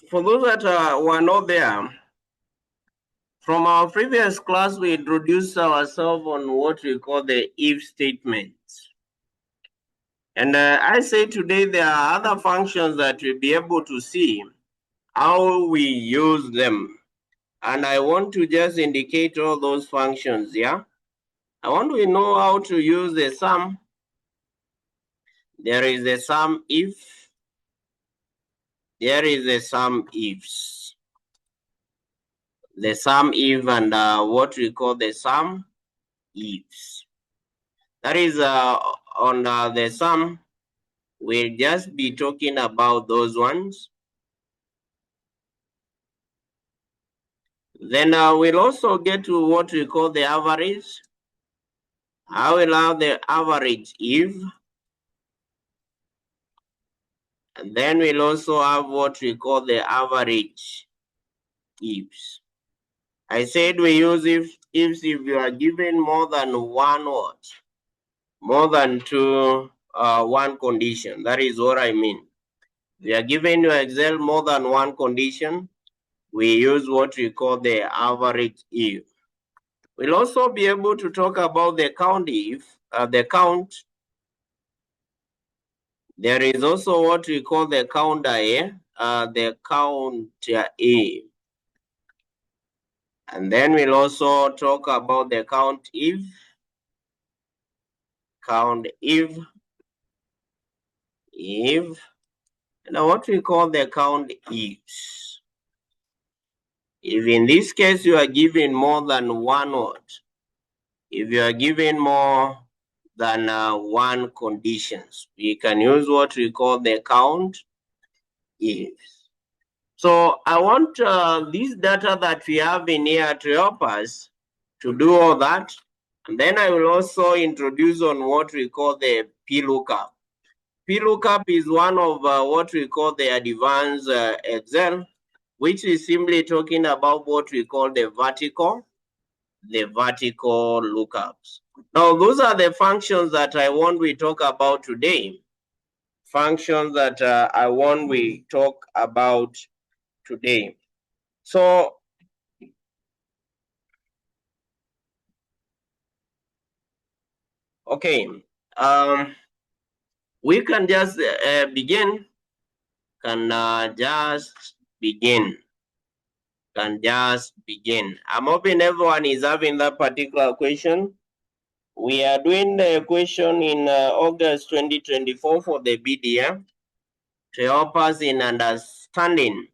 For those that were not there, from our previous class, we introduced ourselves on what we call the if statements. And I say today there are other functions that we'll be able to see how we use them. And I want to just indicate all those functions, yeah? I want to know how to use the sum. There is the sum if. There is the sum ifs. The sum if and what we call the sum ifs. That is on the sum. We'll just be talking about those ones. Then we'll also get to what we call the average. I will have the average if. And then we'll also have what we call the average ifs. I said we use ifs if you are given more than one what? More than two one condition. That is what I mean. If you are given your Excel more than one condition, we use what we call the average if. We'll also be able to talk about the count if, the count. There is also what we call the counter A, the counter A. And then we'll also talk about the count if, and what we call the count ifs. If in this case you are given more than one word, if you are given more than one conditions, we can use what we call the count ifs. So I want this data that we have in here to help us to do all that. And then I will also introduce on what we call the VLOOKUP. VLOOKUP is one of what we call the advanced Excel, which is simply talking about what we call the vertical lookups. Now, those are the functions that I want we talk about today. Functions that I want we talk about today. So, okay, we can just begin. I'm hoping everyone is having that particular question. We are doing the question in August 2024 for the BDM to help us in understanding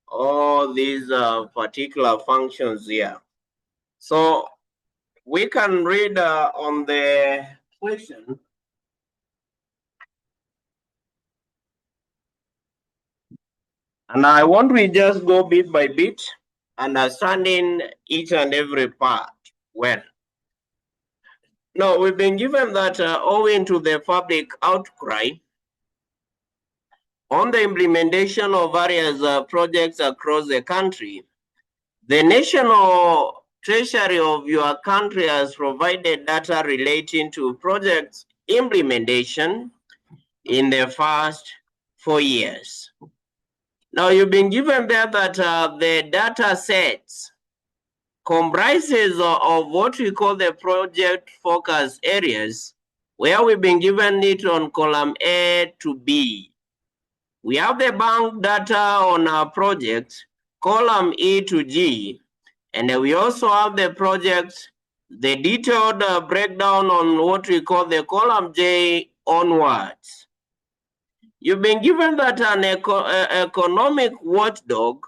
all these particular functions here. So we can read on the question. And I want we just go bit by bit, understanding each and every part well. Now, we've been given that owing to the public outcry on the implementation of various projects across the country, the National Treasury of your country has provided data relating to projects implementation in the first 4 years. Now, you've been given there that the data sets comprises of what we call the project focus areas, where we've been given it on column A to B. We have the bank data on our project, column E to G, and we also have the project, the detailed breakdown on what we call the column J onwards. You've been given that an economic watchdog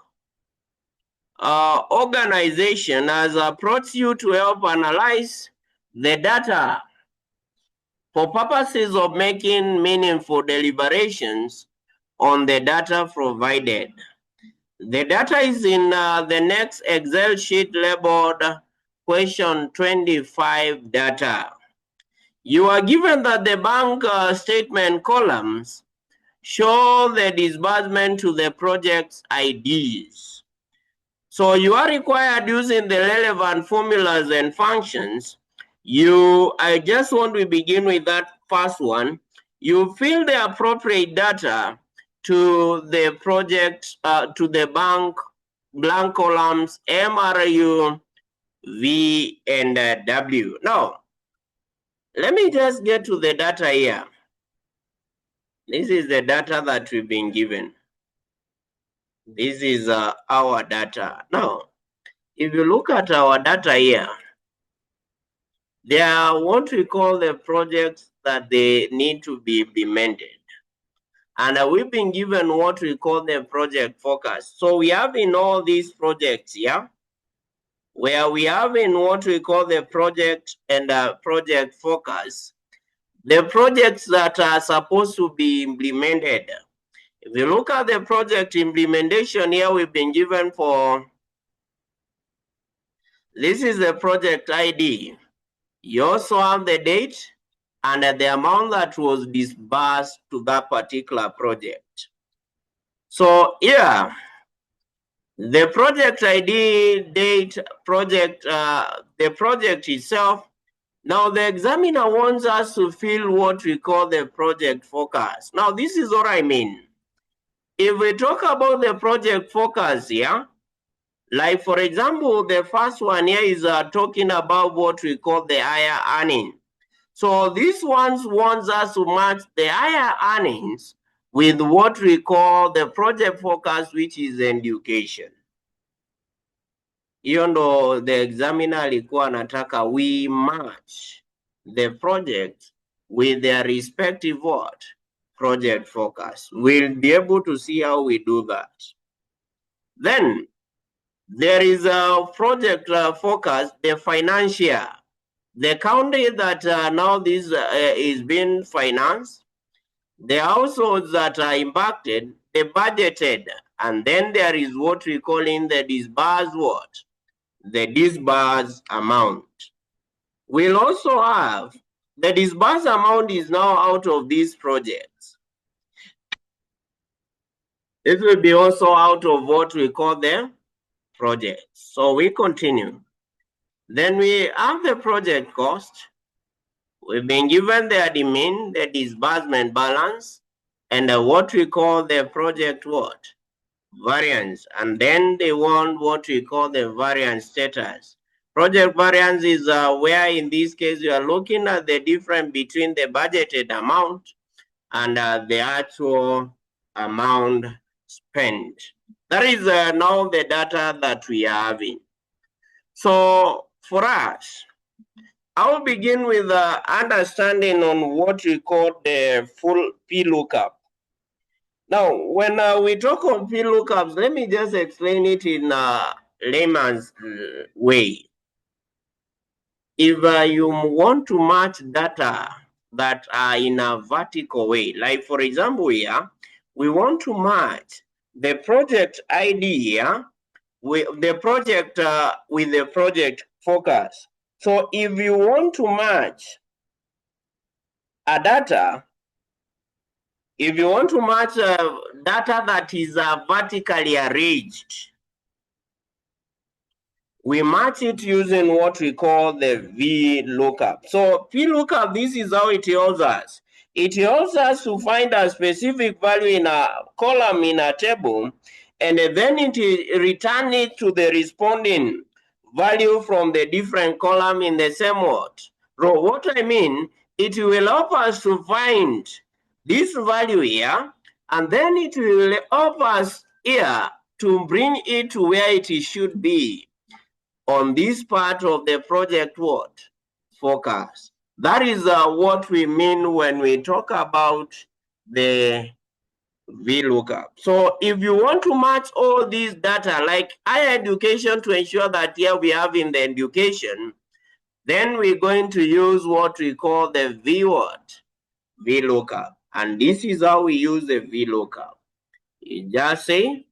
organization has approached you to help analyze the data for purposes of making meaningful deliberations on the data provided. The data is in the next Excel sheet labeled question 25 data. You are given that the bank statement columns show the disbursement to the project's IDs. So you are required using the relevant formulas and functions. I just want to begin with that first one. You fill the appropriate data to the project, to the blank columns MRU, V, and W. Now, let me just get to the data here. This is the data that we've been given. This is our data. Now, if you look at our data here, there are what we call the projects that they need to be implemented. And we've been given what we call the project focus. So we have in all these projects here, where we have in what we call the project and project focus, the projects that are supposed to be implemented. If you look at the project implementation here, we've been given for, this is the project ID. You also have the date and the amount that was disbursed to that particular project. So here, the project ID, date, project, the project itself. Now the examiner wants us to fill what we call the project focus. Now this is what I mean. If we talk about the project focus here, like for example, the first one here is talking about what we call the higher earning. So this one wants us to match the higher earnings with what we call the project focus, which is education. Hiyo ndo the examiner alikuwa anataka we match the project with their respective what? Project focus. We'll be able to see how we do that. Then there is a project focus, the financial. The county that now this is being financed, the households that are impacted, the budgeted, and then there is what we call in the disbursed what? The disbursed amount. We'll also have the disbursed amount is now out of these projects. It will be also out of what we call the projects. So we continue. Then we have the project cost. We've been given the admin, the disbursement balance, and what we call the project what? Variance. And then they want what we call the variance status. Project variance is where in this case you are looking at the difference between the budgeted amount and the actual amount spent. That is now the data that we are having. So for us, I'll begin with understanding on what we call the full VLOOKUP. Now, when we talk on VLOOKUPs, let me just explain it in layman's way. If you want to match data that are in a vertical way, like for example here, we want to match the project ID here with the project with the project focus. So if you want to match a data, if you want to match data that is vertically arranged, we match it using what we call the VLOOKUP. So VLOOKUP, this is how it tells us. It helps us to find a specific value in a column in a table, and then it returns it to the responding value from the different column in the same row. What I mean, it will help us to find this value here, and then it will help us here to bring it to where it should be on this part of the project what? Focus. That is what we mean when we talk about the VLOOKUP. So if you want to match all these data, like higher education, to ensure that here we have in the education, then we're going to use what we call the VLOOKUP. And this is how we use the VLOOKUP. You just say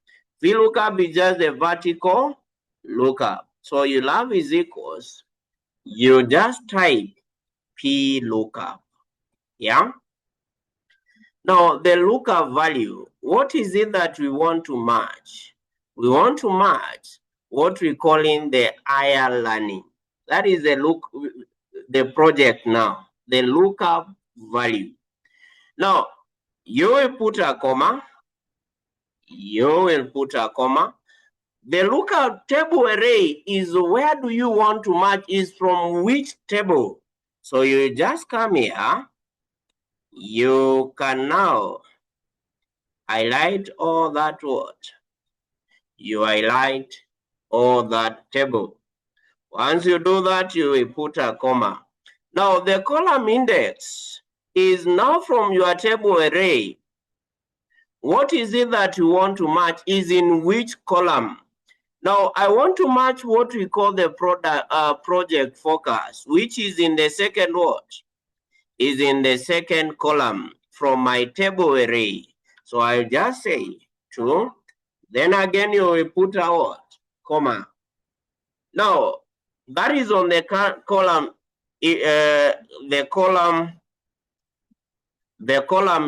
VLOOKUP is just a vertical lookup. So you'll have is equals, you just type VLOOKUP. Yeah. Now the lookup value, what is it that we want to match? We want to match what we call in the higher learning. That is the project now, the lookup value. Now you will put a comma, you will put a comma. The lookup table array is where do you want to match, is from which table. So you just come here. You can now highlight all that word. You highlight all that table. Once you do that, you will put a comma. Now the column index is now from your table array. What is it that you want to match is in which column? Now I want to match what we call the project focus, which is in the second what? Is in the second column from my table array. So I'll just say 2. Then again you will put a what? Comma. Now that is on the column, the column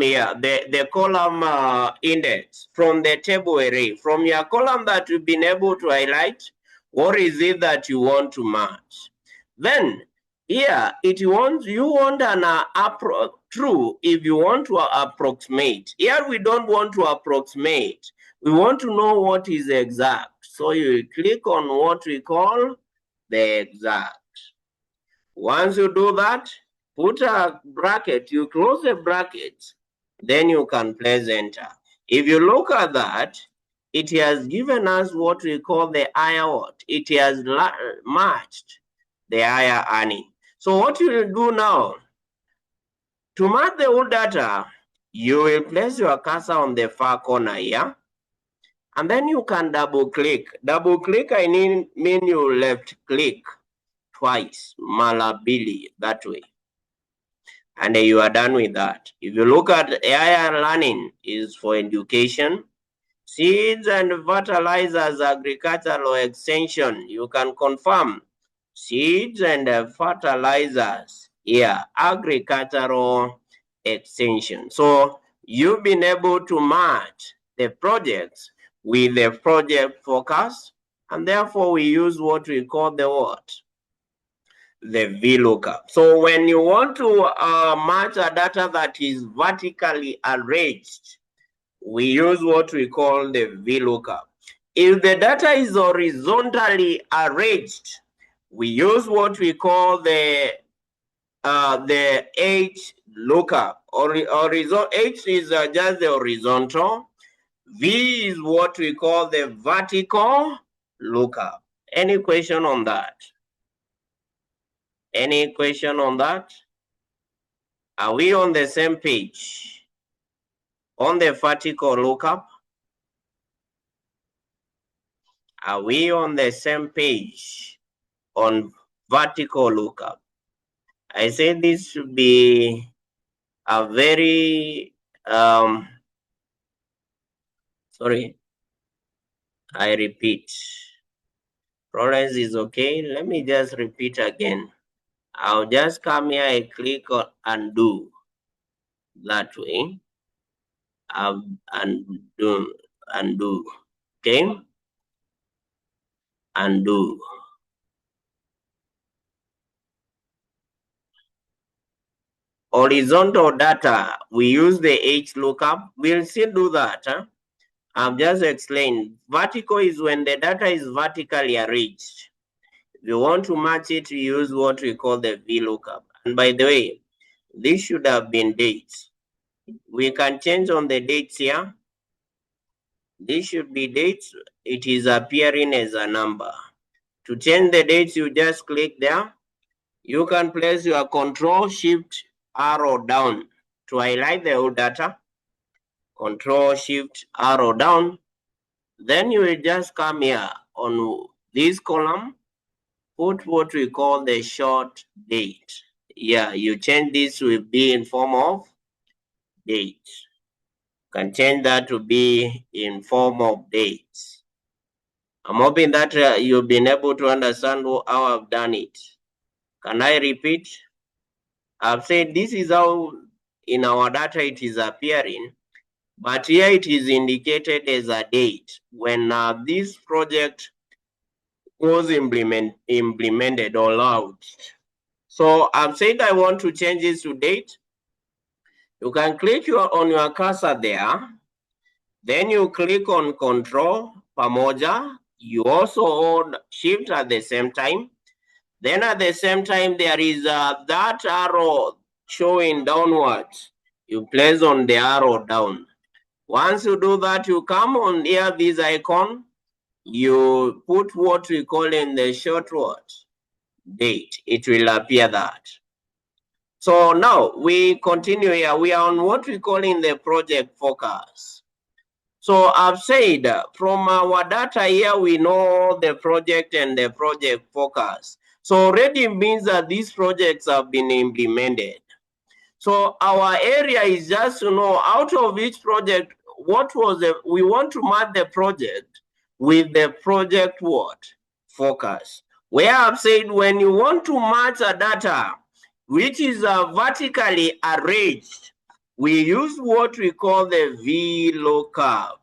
here, the column index from the table array. From your column that you've been able to highlight, what is it that you want to match? Then here you want an true if you want to approximate. Here we don't want to approximate. We want to know what is exact. So you click on what we call the exact. Once you do that, put a bracket, you close the bracket, then you can press enter. If you look at that, it has given us what we call the higher what? It has matched the higher earning. So what you will do now, to match the old data, you will place your cursor on the far corner here, and then you can double click. Double click, I mean you left click twice, malabili, that way. And you are done with that. If you look at AI learning is for education, seeds and fertilizers, agricultural extension, you can confirm seeds and fertilizers, yeah, agricultural extension. So you've been able to match the projects with the project focus, and therefore we use what we call the what? The VLOOKUP. So when you want to match a data that is vertically arranged, we use what we call the VLOOKUP. If the data is horizontally arranged, we use what we call the H lookup. H is just the horizontal. V is what we call the vertical lookup. Any question on that? Any question on that? Are we on the same page? On the vertical lookup? Are we on the same page on vertical lookup? I say this should be a very, sorry, I repeat. Florence is okay. Let me just repeat again. I'll just come here and click on undo. That way. Undo. Okay. Undo. Horizontal data, we use the H lookup. We'll still do that. I've just explained. Vertical is when the data is vertically arranged. If you want to match it, we use what we call the VLOOKUP. And by the way, this should have been dates. We can change on the dates here. This should be dates. It is appearing as a number. To change the dates, you just click there. You can place your Control Shift arrow down to highlight the old data. Control Shift arrow down. Then you will just come here on this column, put what we call the short date. Yeah, you change this to be in form of date. You can change that to be in form of dates. I'm hoping that you've been able to understand how I've done it. Can I repeat? I've said this is how in our data it is appearing, but here it is indicated as a date when this project was implemented or launched. So I've said I want to change this to date. You can click on your cursor there. Then you click on Control pamoja. You also hold Shift at the same time. Then at the same time, there is that arrow showing downwards. You place on the arrow down. Once you do that, you come on here, this icon. You put what we call in the short word date. It will appear that. So now we continue here. We are on what we call in the project focus. So I've said from our data here, we know the project and the project focus. So already means that these projects have been implemented. So our area is just to know out of each project, what was we want to map the project with the project what? Focus. Where I've said when you want to match a data, which is vertically arranged, we use what we call the VLOOKUP.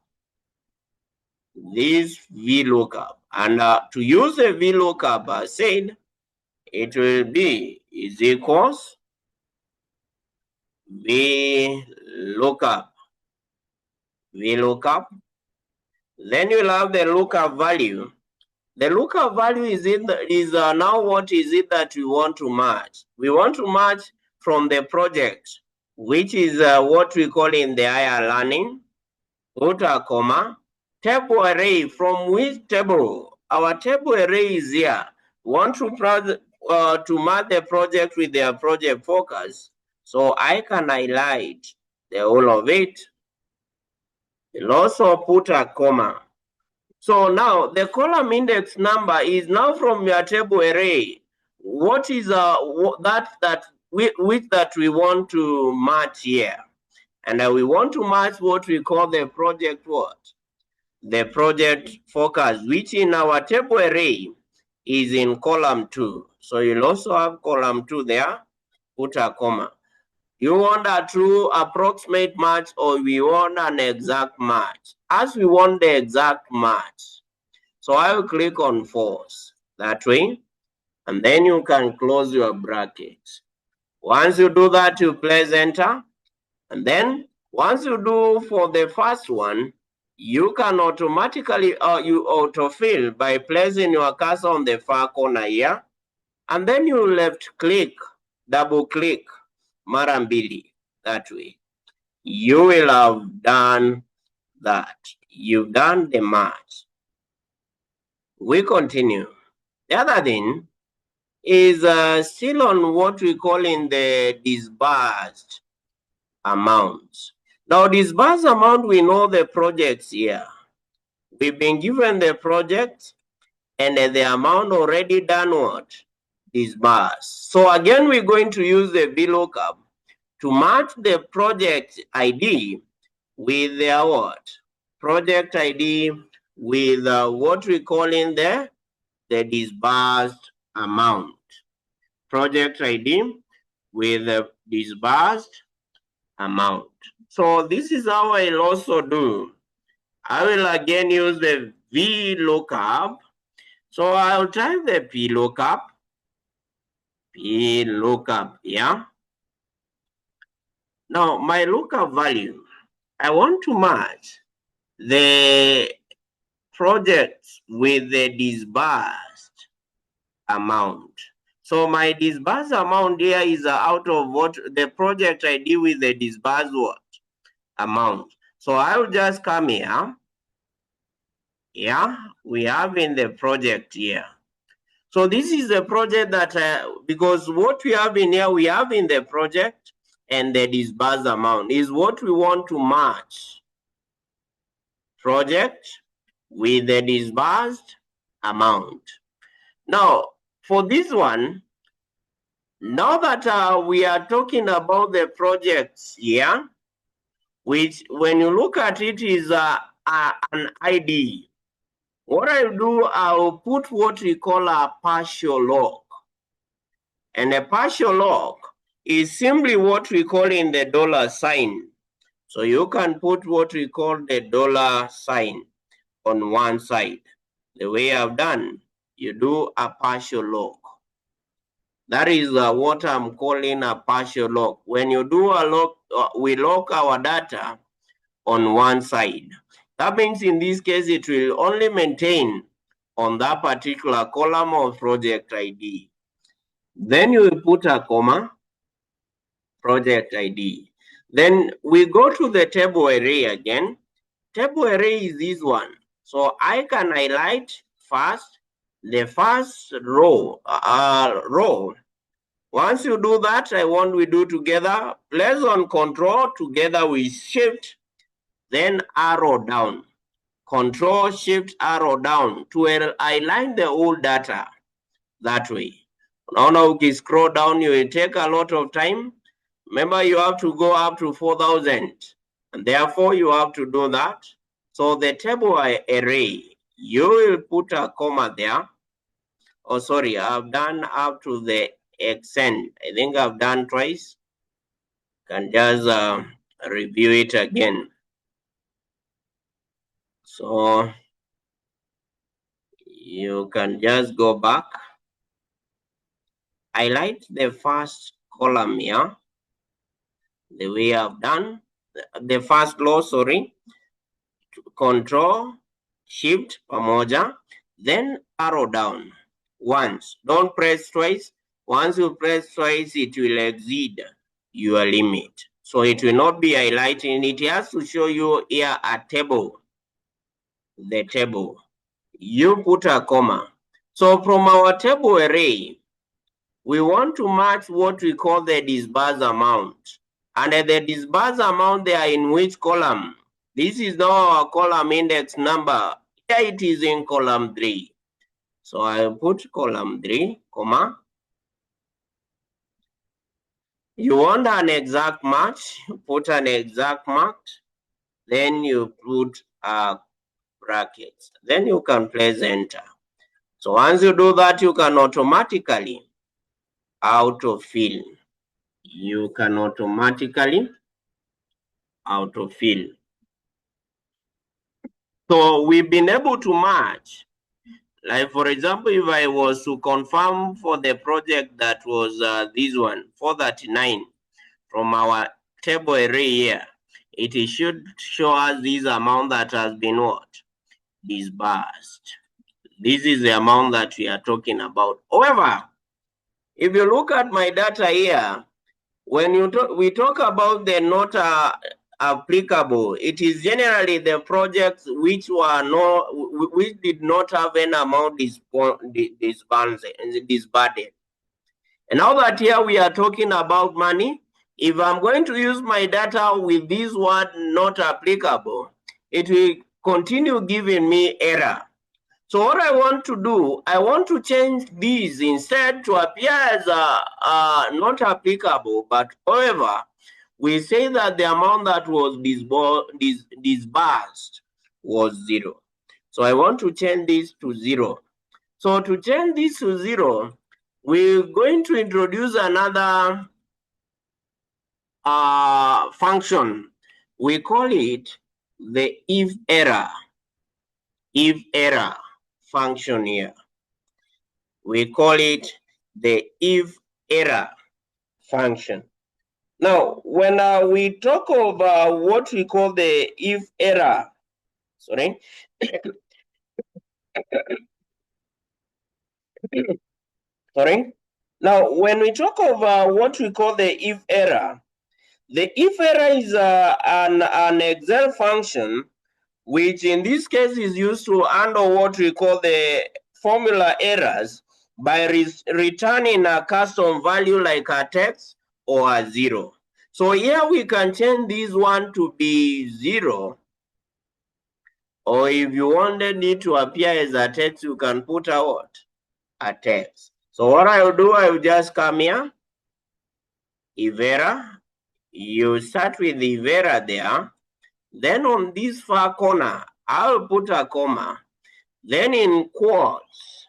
This VLOOKUP. And to use the VLOOKUP, I said it will be is equals VLOOKUP. VLOOKUP. Then you'll have the lookup value. The lookup value is now what is it that we want to match? We want to match from the project, which is what we call in the higher learning, put a comma, table array. From which table? Our table array is here. We want to match the project with their project focus. So I can highlight the whole of it. You'll also put a comma. So now the column index number is now from your table array. What is that we want to match here? And we want to match what we call the project what? The project focus, which in our table array is in column 2. So you'll also have column 2 there, put a comma. You want a true approximate match or we want an exact match? As we want the exact match, so I will click on false that way, and then you can close your brackets. Once you do that, you press enter, and then once you do for the first one, you can automatically you autofill by placing your cursor on the far corner here, and then you left click, double click mara mbili that way. You will have done that. You've done the match. We continue. The other thing is still on what we call in the disbursed amounts. Now, disbursed amount, we know the projects here. We've been given the project and the amount already done what? Disbursed. So again, we're going to use the VLOOKUP to match the project ID with their what? Project ID with what we call in the disbursed amount. Project ID with the disbursed amount. So this is how I'll also do. I will again use the VLOOKUP. So I'll type the VLOOKUP, yeah. Now my lookup value, I want to match the projects with the disbursed amount. So my disbursed amount here is out of what the project I deal with the disbursed what amount. So I will just come here. Yeah, we have in the project here. So this is the project that because what we have in here, we have in the project and the disbursed amount is what we want to match. Project with the disbursed amount. Now, for this one, now that we are talking about the projects here, which when you look at it is an ID. What I do, I'll put what we call a partial log. And a partial log is simply what we call in the dollar sign. So you can put what we call the dollar sign on one side. The way I've done, you do a partial log. That is what I'm calling a partial log. When you do a log, we log our data on one side. That means in this case, it will only maintain on that particular column of project ID. Then you will put a comma, project ID. Then we go to the table array again. Table array is this one. So I can highlight first the first row. Once you do that, I want we do together. Place on control together with shift, then arrow down. Control shift arrow down to align the whole data that way. Now you scroll down, you will take a lot of time. Remember, you have to go up to 4,000, and therefore you have to do that. So the table array, you will put a comma there. Oh, sorry, I've done up to the extent. I think I've done twice. Can just review it again. So you can just go back. Highlight the first column here, the way I've done. The first row, sorry. Control, shift, pamoja, then arrow down once. Don't press twice. Once you press twice, it will exceed your limit. So it will not be highlighting. It has to show you here a table. The table. You put a comma. So from our table array, we want to match what we call the disbursed amount. And the disbursed amount, they are in which column? This is now our column index number. Here it is in column 3. So I put column 3, comma. You want an exact match, put an exact match. Then you put a bracket. Then you can press enter. So once you do that, you can automatically autofill. You can automatically autofill. So we've been able to match. Like for example, if I was to confirm for the project that was this one, 439, from our table array here, it should show us this amount that has been what? Disbursed. This is the amount that we are talking about. However, if you look at my data here, when we talk about the not applicable, it is generally the projects which did not have any amount disbanded. And now that here we are talking about money, if I'm going to use my data with this word not applicable, it will continue giving me error. So what I want to do, I want to change these instead to appear as not applicable, but however, we say that the amount that was disbursed was 0. So I want to change this to 0. So to change this to 0, we're going to introduce another function. We call it the if error function here. We call it the if error function. Now, when we talk of what we call the if error, sorry, sorry. Now, when we talk of what we call the if error is an Excel function, which in this case is used to handle what we call the formula errors by returning a custom value like a text or a 0. So here we can change this one to be 0. Or if you wanted it to appear as a text, you can put a what? A text. So what I will do, I will just come here, if error. You start with the error there. Then on this far corner, I'll put a comma. Then in quotes,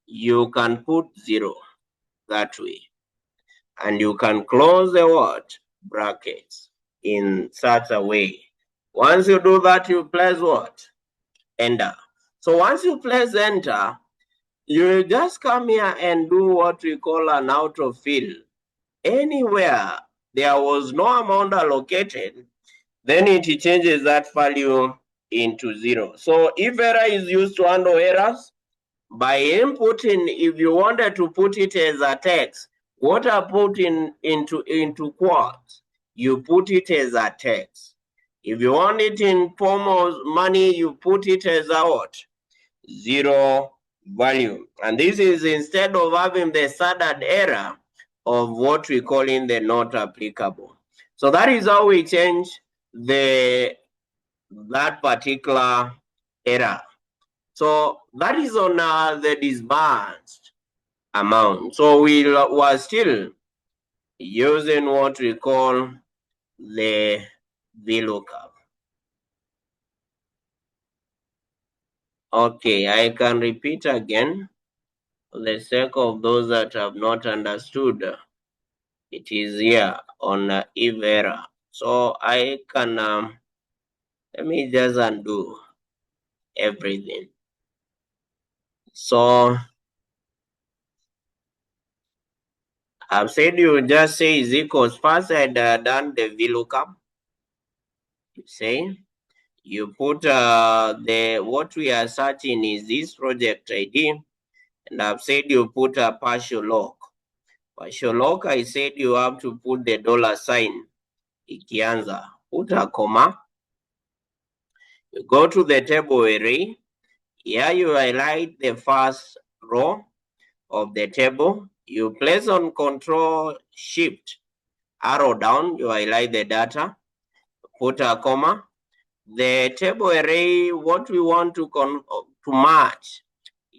you can put 0 that way. And you can close the what? Brackets in such a way. Once you do that, you press what? Enter. So once you press enter, you just come here and do what we call an autofill. Anywhere there was no amount allocated, then it changes that value into 0. So if error is used to handle errors, by inputting, if you wanted to put it as a text, what I put into quotes, you put it as a text. If you want it in form of money, you put it as a what? 0 value. And this is instead of having the standard error of what we call in the not applicable. So that is how we change that particular error. So that is on the disbursed amount. So we were still using what we call the VLOOKUP. Okay, I can repeat again for the sake of those that have not understood. It is here on if error. So I can, let me just undo everything. So I've said you just say is equals. First I done the VLOOKUP. You say you put the what we are searching is this project ID, and I've said you put a partial lock. Partial lock, I said you have to put the $sign. Ikianza, put a comma. You go to the table array. Here you highlight the first row of the table. You place on Control Shift arrow down. You highlight the data. Put a comma. The table array, what we want to match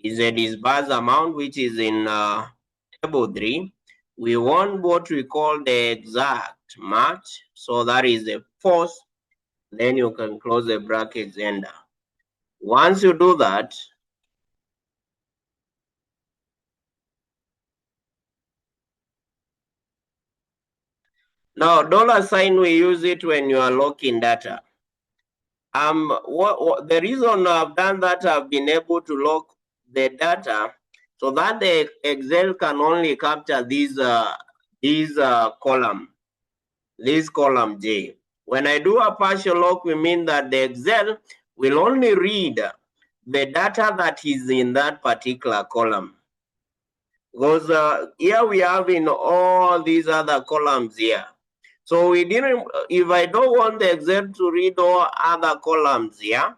is a disbursed amount, which is in table 3. We want what we call the exact match. So that is the first. Then you can close the brackets enter. Once you do that, now $sign we use it when you are locking data. The reason I've done that, I've been able to lock the data so that the Excel can only capture these column, this column J. When I do a partial lock, we mean that the Excel will only read the data that is in that particular column. Because here we have in all these other columns here. So we didn't, if I don't want the Excel to read all other columns here,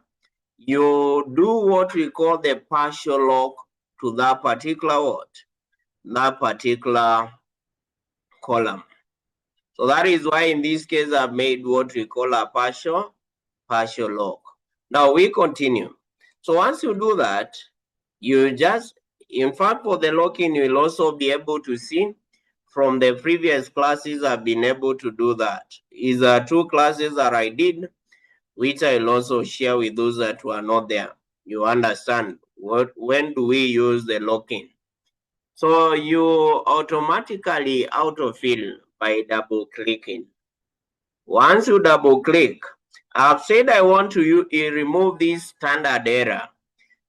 you do what we call the partial lock to that particular what? That particular column. So that is why in this case I've made what we call a partial lock. Now we continue. So once you do that, you just, in fact, for the locking, you will also be able to see from the previous classes I've been able to do that. Is 2 classes that I did, which I'll also share with those that were not there. You understand when do we use the locking? So you automatically autofill by double clicking. Once you double click, I've said I want to remove this standard error.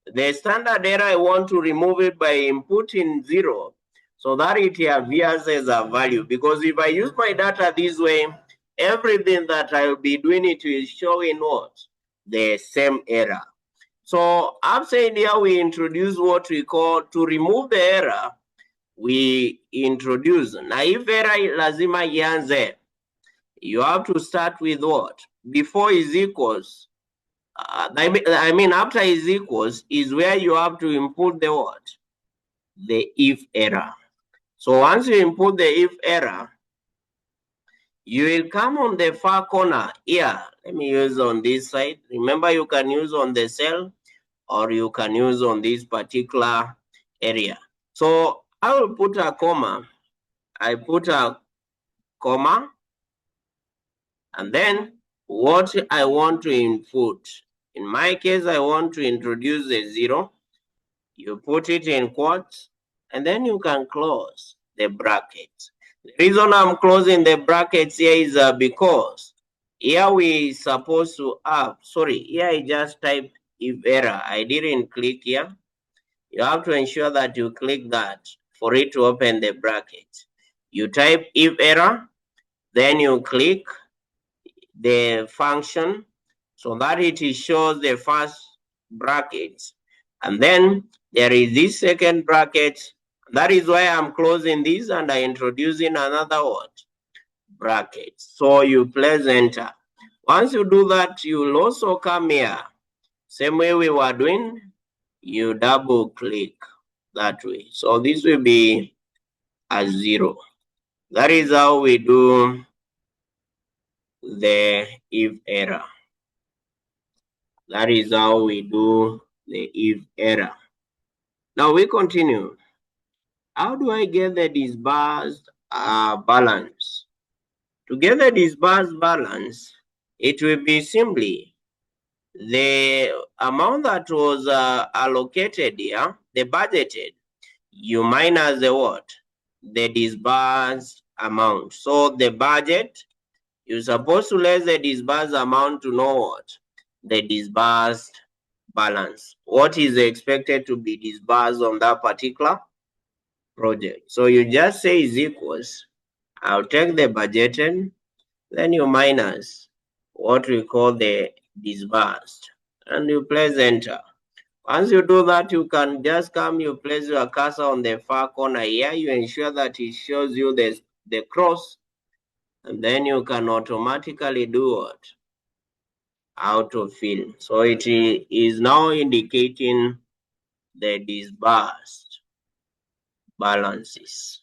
The standard error, I want to remove it by inputting 0 so that it appears as a value. Because if I use my data this way, everything that I will be doing, it will show in what? The same error. So I'm saying here we introduce what we call, to remove the error, we introduce. Now if error lazima ianze, you have to start with what? Before is equals. I mean, after is equals is where you have to input the what? The if error. So once you input the if error, you will come on the far corner here. Let me use on this side. Remember, you can use on the cell or you can use on this particular area. So I will put a comma. I put a comma, and then what I want to input. In my case, I want to introduce a 0. You put it in quotes, and then you can close the brackets. The reason I'm closing the brackets here is because here we supposed to have, sorry, here I just typed if error. I didn't click here. You have to ensure that you click that for it to open the bracket. You type if error, then you click the function so that it shows the first bracket. And then there is this second bracket. That is why I'm closing this and I introducing another word bracket. So you press enter. Once you do that, you will also come here. Same way we were doing, you double click that way. So this will be a 0. That is how we do the if error. That is how we do the if error. Now we continue. How do I get the disbursed balance? To get the disbursed balance, it will be simply the amount that was allocated here, the budgeted, you minus the what? The disbursed amount. So the budget, you're supposed to less the disbursed amount to know what? The disbursed balance. What is expected to be disbursed on that particular project. So you just say is equals. I'll take the budgeted, then you minus what we call the disbursed, and you press enter. Once you do that, you can just come, you place your cursor on the far corner here, you ensure that it shows you the cross, and then you can automatically do what? Autofill. So it is now indicating the disbursed balances.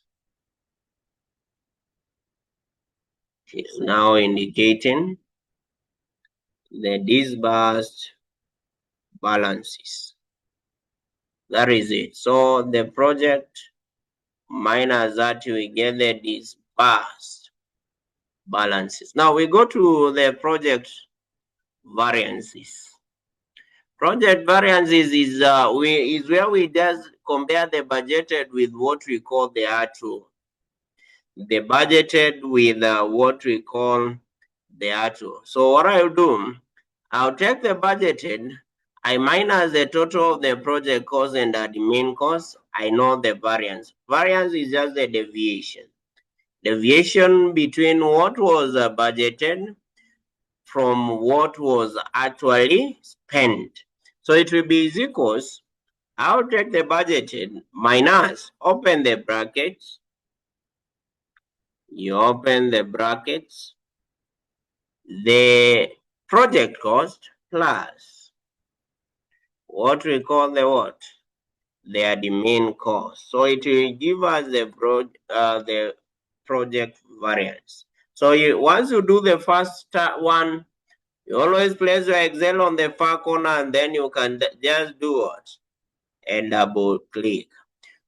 It is now indicating the disbursed balances. That is it. So the project minus that, we get the disbursed balances. Now we go to the project variances. Project variances is where we just compare the budgeted with what we call the actual. The budgeted with what we call the actual. So what I'll do, I'll take the budgeted, I minus the total of the project cost and admin cost. I know the variance. Variance is just the deviation. Deviation between what was budgeted from what was actually spent. So it will be equals, I'll take the budgeted minus, open the brackets. You open the brackets. The project cost plus what we call the what? The admin cost. So it will give us the project variance. So once you do the first one, you always place your Excel on the far corner and then you can just do what? And double click.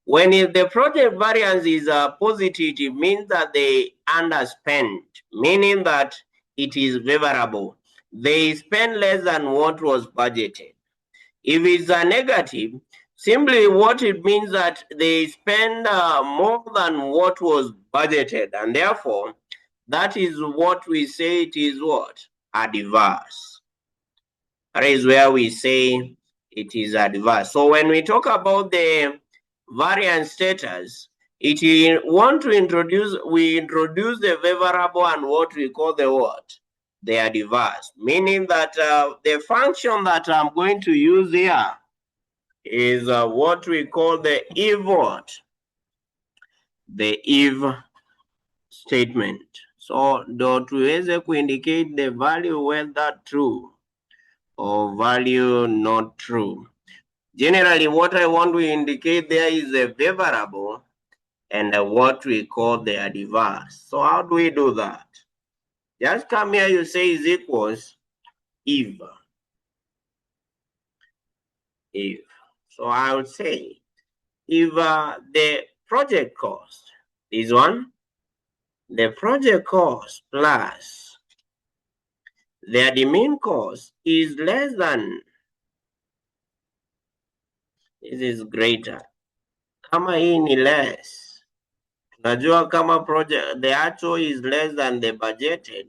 When the project variance is positive, it means that they underspent, meaning that it is favorable. They spend less than what was budgeted. If it's a negative, simply what it means that they spend more than what was budgeted, and therefore that is what we say it is what? Adverse. That is where we say it is adverse. So when we talk about the variance status, we introduce the favorable and what we call the what? The adverse, meaning that the function that I'm going to use here is what we call the if what? The if statement. So tuweze kuindicate the value whether true or value not true. Generally, what I want to indicate there is a favorable and what we call the adverse. So how do we do that? Just come here, you say is equals if. If. So I would say if the project cost, this one, the project cost plus the admin cost is less than, this is greater. Kama hii ni less. Najua kama project, the actual is less than the budgeted.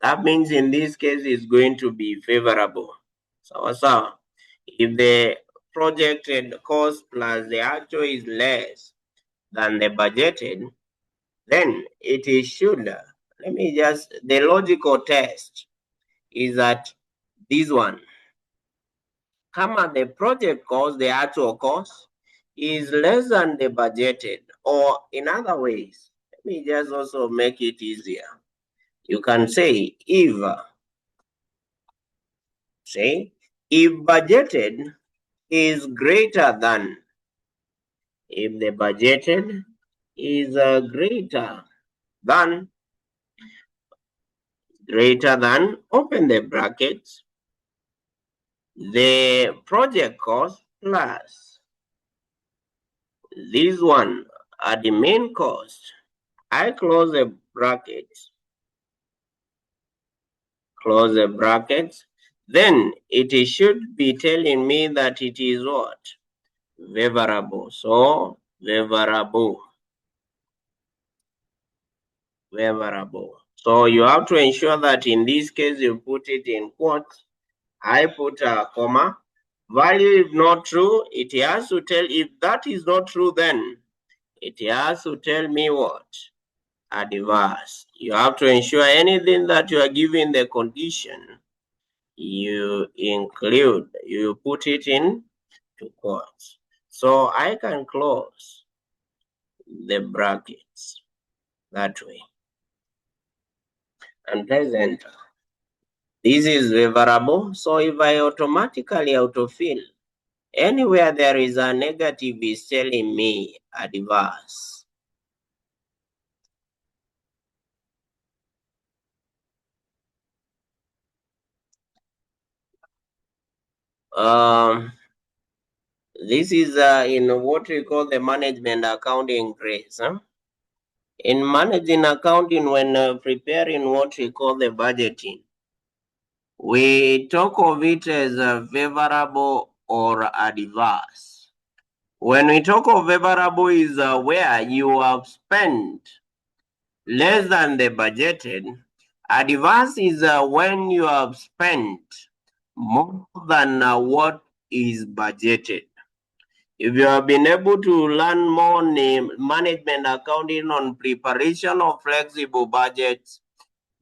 That means in this case it's going to be favorable. So if the projected cost plus the actual is less than the budgeted, then it is should, let me just, the logical test is that this one, the project cost, the actual cost, is less than the budgeted, or in other ways, let me just also make it easier. You can say if budgeted is greater than, if the budgeted is greater than, open the brackets, the project cost plus this one at the main cost, I close the brackets, then it should be telling me that it is what? Favorable. So favorable. So you have to ensure that in this case you put it in quotes. I put a comma. Value is not true. It has to tell, if that is not true, then it has to tell me what? Adverse. You have to ensure anything that you are giving the condition, you include, you put it in to quotes. So I can close the brackets that way and press enter. This is favorable. So if I automatically autofill, anywhere there is a negative is telling me adverse. This is in what we call the management accounting grace. In managing accounting, when preparing what we call the budgeting, we talk of it as favorable or adverse. When we talk of favorable is where you have spent less than the budgeted. Adverse is when you have spent more than what is budgeted. If you have been able to learn more management accounting on preparation of flexible budgets,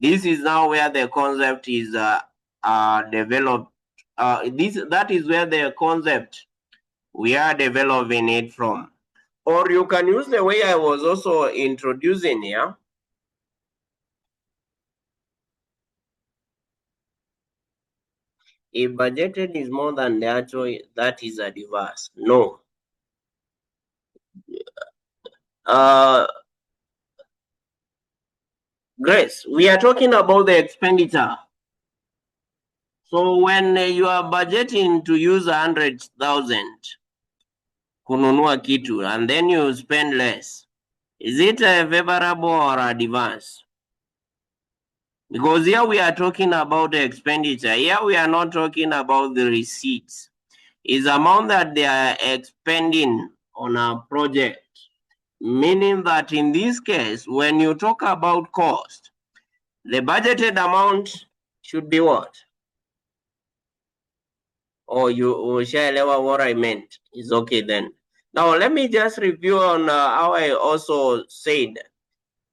this is now where the concept is developed. That is where the concept we are developing it from. Or you can use the way I was also introducing here. If budgeted is more than the actual, that is adverse. No. Grace, we are talking about the expenditure. So when you are budgeting to use 100,000 kununua kitu and then you spend less, is it favorable or adverse? Because here we are talking about the expenditure. Here we are not talking about the receipts. It's amount that they are expending on a project. Meaning that in this case, when you talk about cost, the budgeted amount should be what? Or you shall what I meant. It's okay then. Now let me just review on how I also said.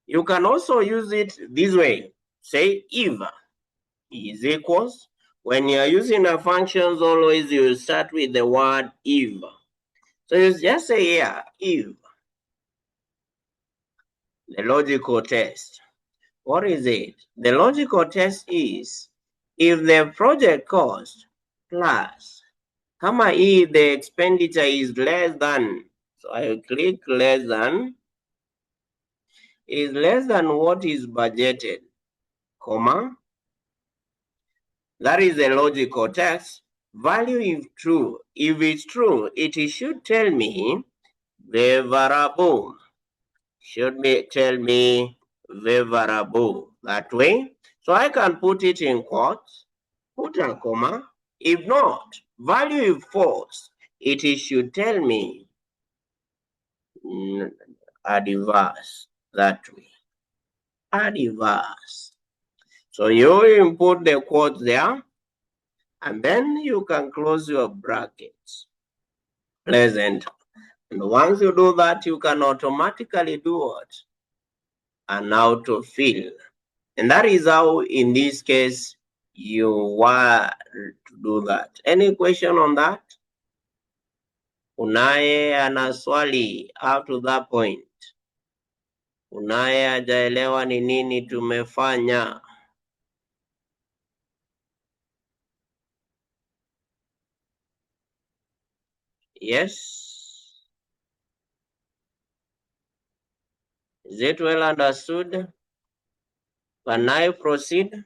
You can also use it this way. Say if is equals. When you are using a functions, always you start with the word if. So you just say here, if. The logical test. What is it? The logical test is if the project cost plus comma if the expenditure is less than, so I click less than, is less than what is budgeted, comma, that is the logical test. Value is true. If it's true, it should tell me the variable. Should tell me the variable that way. So I can put it in quotes, put a comma. If not, value is false. It should tell me adverse that way. Adverse. So you input the quote there, and then you can close your brackets. Pleasant. And once you do that, you can automatically do what? An autofill. And that is how, in this case, you were to do that. Any question on that? Unaye ana swali up to that point? Unaye hajaelewa ni nini tumefanya? Yes? Is it well understood? Can I proceed?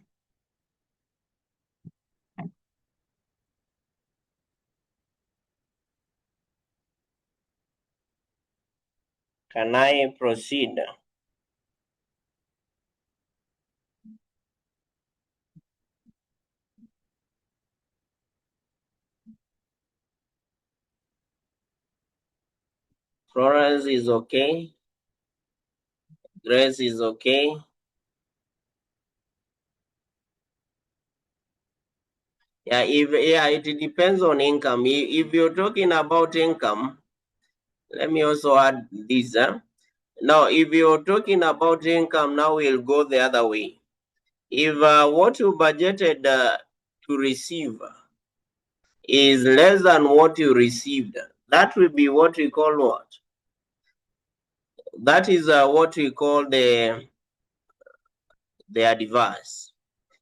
Can I proceed? Florence is okay. Grace is okay. Yeah, it depends on income. If you're talking about income, let me also add this. Now, if you're talking about income, now we'll go the other way. If what you budgeted to receive is less than what you received, that will be what we call what? That is what we call the adverse.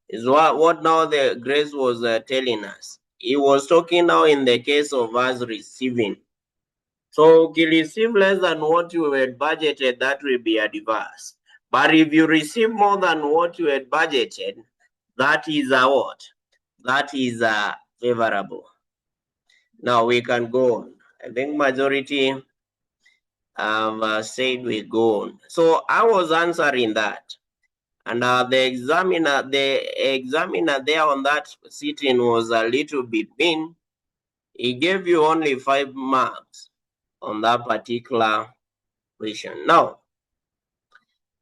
Is what now the Grace was telling us. He was talking now in the case of us receiving. So if you receive less than what you had budgeted, that will be adverse. But if you receive more than what you had budgeted, that is a what? That is a favorable. Now we can go on. I think majority said we go on. So I was answering that. And the examiner there on that sitting was a little bit mean. He gave you only 5 marks on that particular question. Now,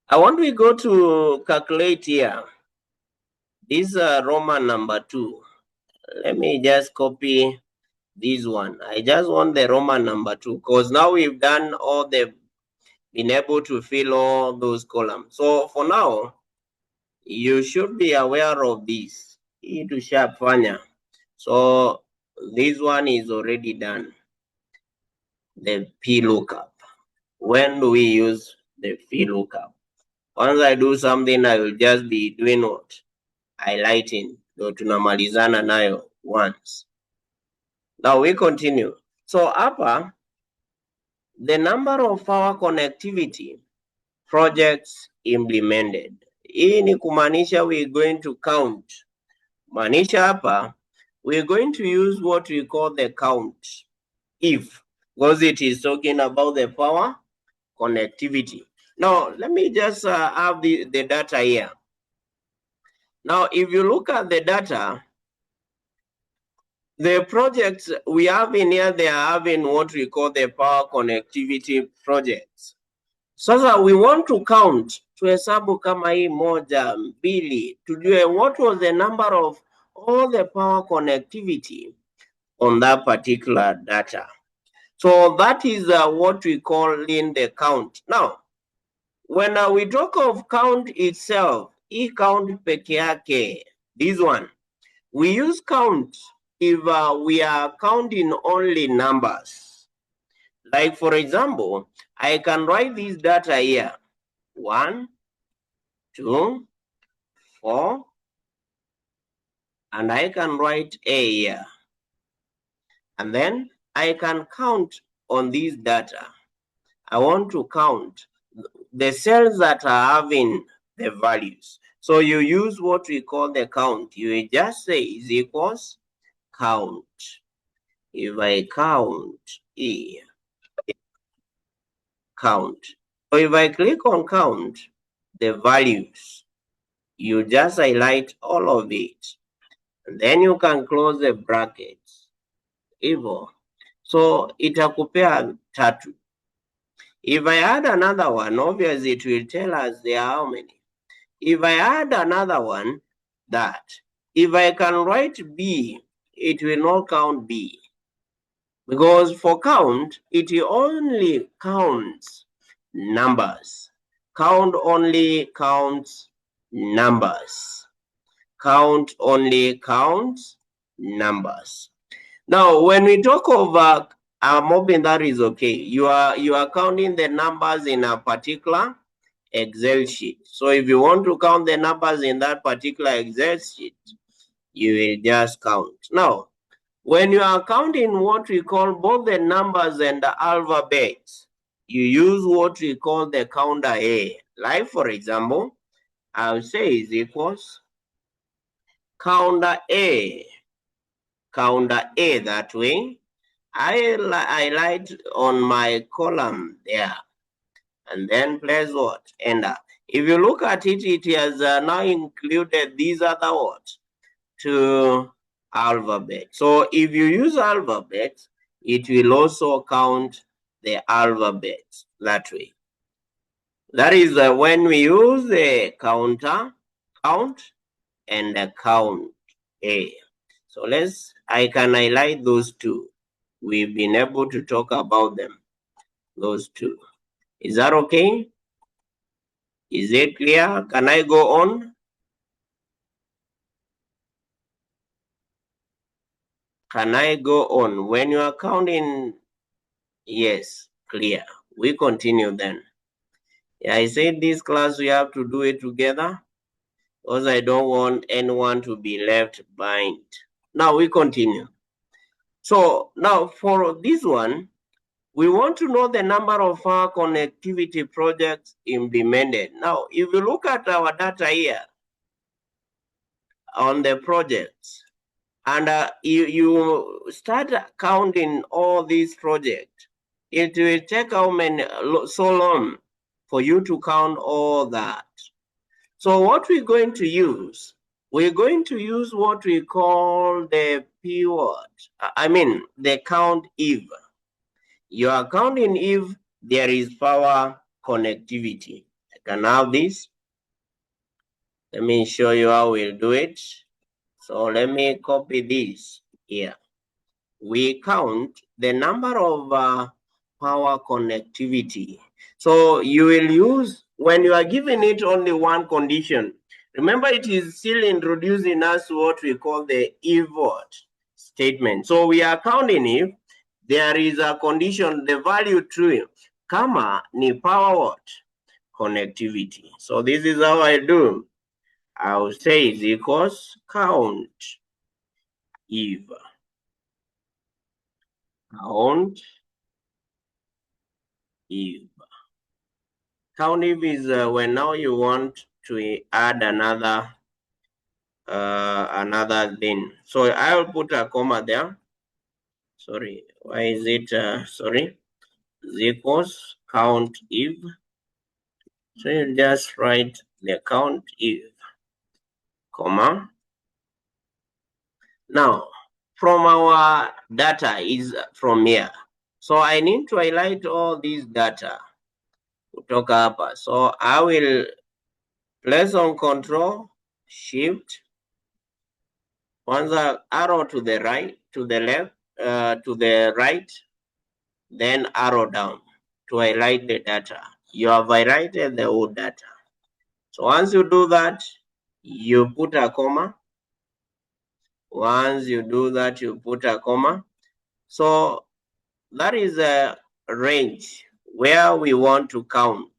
I want to go to calculate here. This Roman number 2. Let me just copy this one. I just want the Roman number 2 because now we've done all the been able to fill all those columns. So for now, you should be aware of this. E to sharp fanya. So this one is already done. The P lookup. When do we use the P lookup? Once I do something, I will just be doing what? Highlighting. So tunamalizana nayo once. Now we continue. So hapa, the number of power connectivity projects implemented. Hii ni kumaanisha we're going to count. Maanisha hapa, we're going to use what we call the count if, because it is talking about the power connectivity. Now, let me just have the data here. Now, if you look at the data, the projects we have in here, they are having what we call the power connectivity projects. Sasa we want to count, tuhesabu kama hii moja, mbili, tujue what was the number of all the power connectivity on that particular data. So that is what we call in the count. Now, when we talk of count itself, hii count peke yake, this one, we use count if we are counting only numbers. Like for example, I can write this data here. 1, 2, 4, and I can write A here. And then I can count on this data. I want to count the cells that are having the values. So you use what we call the count. You just say is equals count. If I count E, count. So if I click on count, the values, you just highlight all of it. And then you can close the brackets. Hivyo. So itakupea tatu. If I add another one, obviously it will tell us there are how many. If I add another one, that. If I can write B, it will not count B. Because for count, it only counts numbers. Count only counts numbers. count only counts numbers. Now, when we talk of mobbing, that is okay. You are counting the numbers in a particular Excel sheet. So if you want to count the numbers in that particular Excel sheet, you will just count. Now, when you are counting what we call both the numbers and the alphabets, you use what we call the counter A. Like for example, I'll say is equals counter A. Counter A that way. I highlight on my column there and then press what? Enter. If you look at it, it has now included these other words to alphabet. So if you use alphabet, it will also count the alphabet that way. That is when we use the counter, count, and the count A. So I can highlight those two. We've been able to talk about them, those two. Is that okay? Is it clear? Can I go on? Can I go on? When you are counting, yes, clear. We continue then. Yeah, I said this class we have to do it together because I don't want anyone to be left behind. Now we continue. So now for this one, we want to know the number of our connectivity projects implemented. Now, if you look at our data here on the projects, and you start counting all these projects, it will take so long for you to count all that. So what we're going to use, we're going to use what we call the pivot. The count if. You are counting if there is power connectivity. I can have this. Let me show you how we'll do it. So let me copy this here. We count the number of power connectivity. So you will use, when you are given it only one condition, remember it is still introducing us what we call the if statement. So we are counting if there is a condition, the value true, comma, ni power connectivity. So this is how I do. I will say is equals count if. Count if. Count if is when now you want to add another thing. So I will put a comma there. Sorry, why is it sorry? Is equals count if. So you just write the count if, comma. Now, from our data is from here. So I need to highlight all these data kutoka hapa. So I will place on Control Shift, kwanza arrow to the right, to the left, to the right, then arrow down to highlight the data. You have highlighted the whole data. So once you do that, you put a comma. Once you do that, you put a comma. So that is a range where we want to count.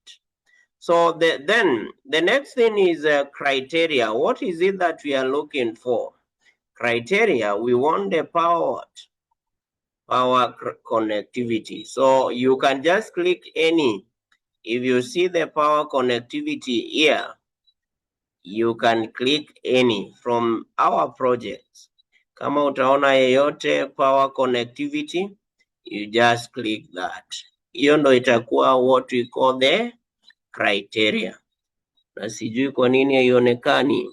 So then the next thing is criteria. What is it that we are looking for? Criteria, we want the power connectivity. So you can just click any. If you see the power connectivity here, you can click any from our projects. Kama utaona yeyote power connectivity, you just click that. Hiyo ndo itakuwa what we call the criteria. Na sijui kwa nini haionekani.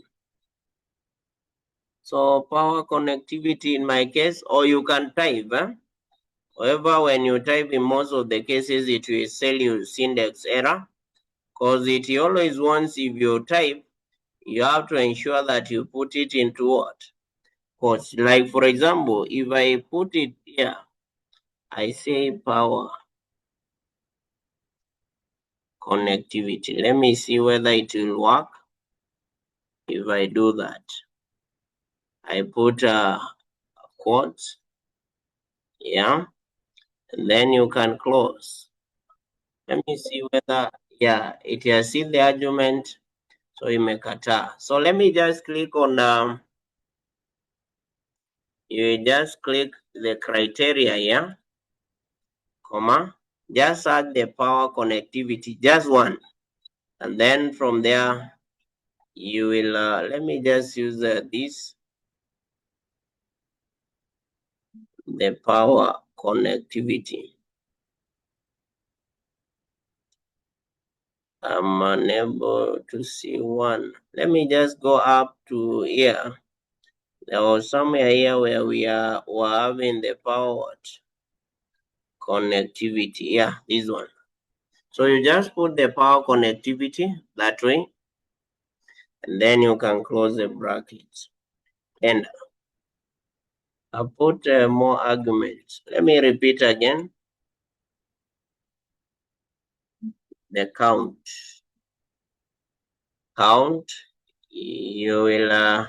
So power connectivity in my case, or you can type. However, when you type, in most of the cases, it will tell you syntax error, because it always wants, if you type, you have to ensure that you put it into what? Quotes. Like for example, if I put it here, I say power connectivity. Let me see whether it will work if I do that. I put a quote, yeah, and then you can close. Let me see whether, yeah, it has seen the argument, so imekataa. So let me just click on, you just click the criteria, yeah, comma, just add the power connectivity, just one. And then from there, you will, let me just use this, the power connectivity. I'm unable to see one. Let me just go up to here. There was somewhere here where we're having the power connectivity. Yeah, this one. So you just put the power connectivity that way, and then you can close the brackets. And I put more arguments. Let me repeat again. The count. You will,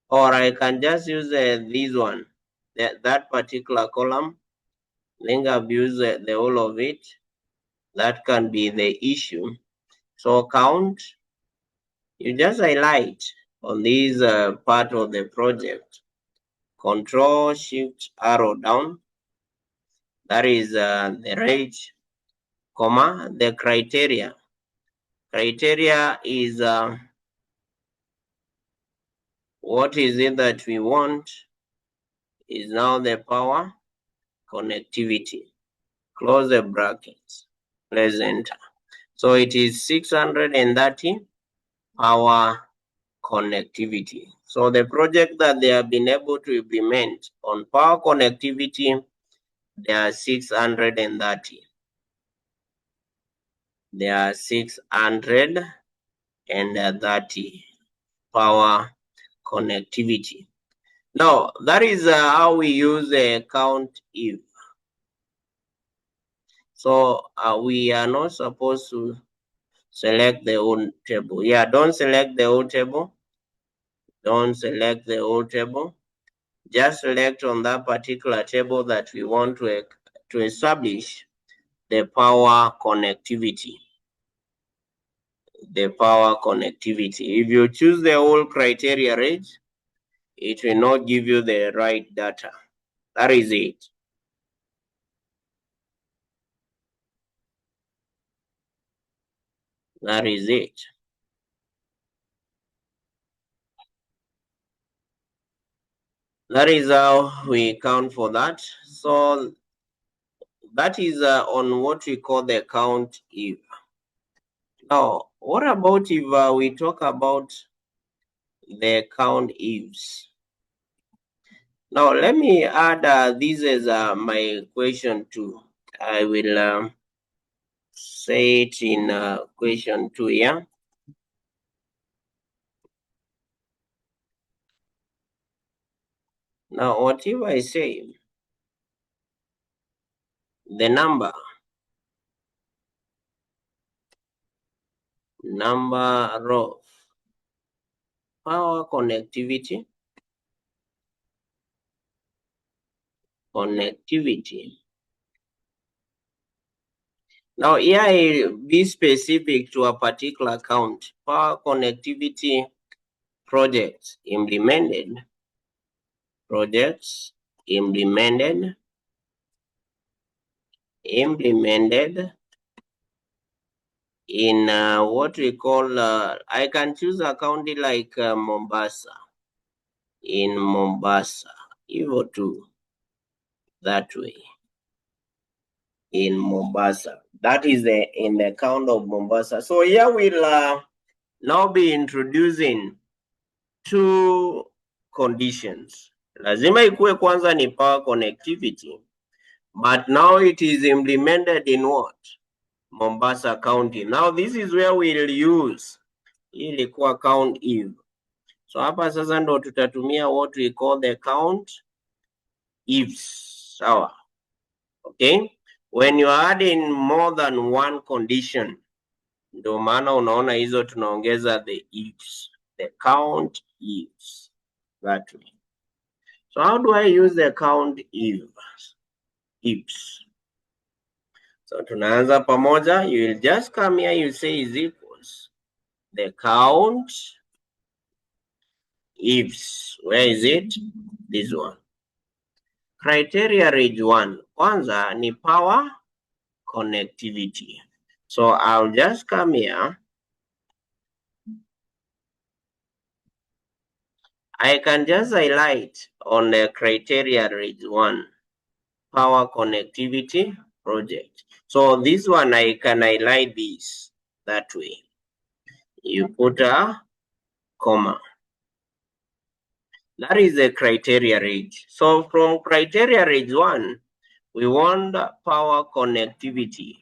or I can just use this one, that particular column. I think I've used the whole of it. That can be the issue. So count, you just highlight on this part of the project. Control Shift arrow down. That is the range, comma, the criteria. Criteria is what is it that we want is now the power connectivity. Close the brackets. Press enter. So it is 630 power connectivity. So the project that they have been able to implement on power connectivity, there are 630. There are 630 power connectivity. Now, that is how we use a count if. So we are not supposed to select the whole table. Yeah, don't select the whole table. Don't select the whole table. Just select on that particular table that we want to establish the power connectivity. The power connectivity. If you choose the whole criteria range, it will not give you the right data. That is it. That is it. That is how we count for that. So that is on what we call the count if. Now, what about if we talk about the count ifs? Now, let me add this as my question 2. I will say it in question 2, yeah? Now, what if I say the number of power connectivity Now, here I be specific to a particular count. Power connectivity projects implemented in what we call, I can choose a county like Mombasa. In Mombasa, Evo 2, that way. In Mombasa. That is in the count of Mombasa. So here we'll now be introducing 2 conditions. Lazima ikuwe kwanza ni power connectivity, but now it is implemented in what? Mombasa County. Now this is where we'll use ilikuwa count if. So hapa sasa ndo tutatumia what we call the count ifs. Sawa. Okay? When you are adding more than one condition, ndo maana unaona hizo tunaongeza the ifs, the count ifs. that way. So how do I use the count ifs? So tunaanza pamoja, you will just come here, you say is equals the count ifs. Where is it? This one. Criteria range 1. Kwanza ni power connectivity. So I'll just come here. I can just highlight on the criteria range 1, power connectivity project. So this one I can highlight this that way. You put a comma. That is the criteria range. So from criteria range 1, we want power connectivity.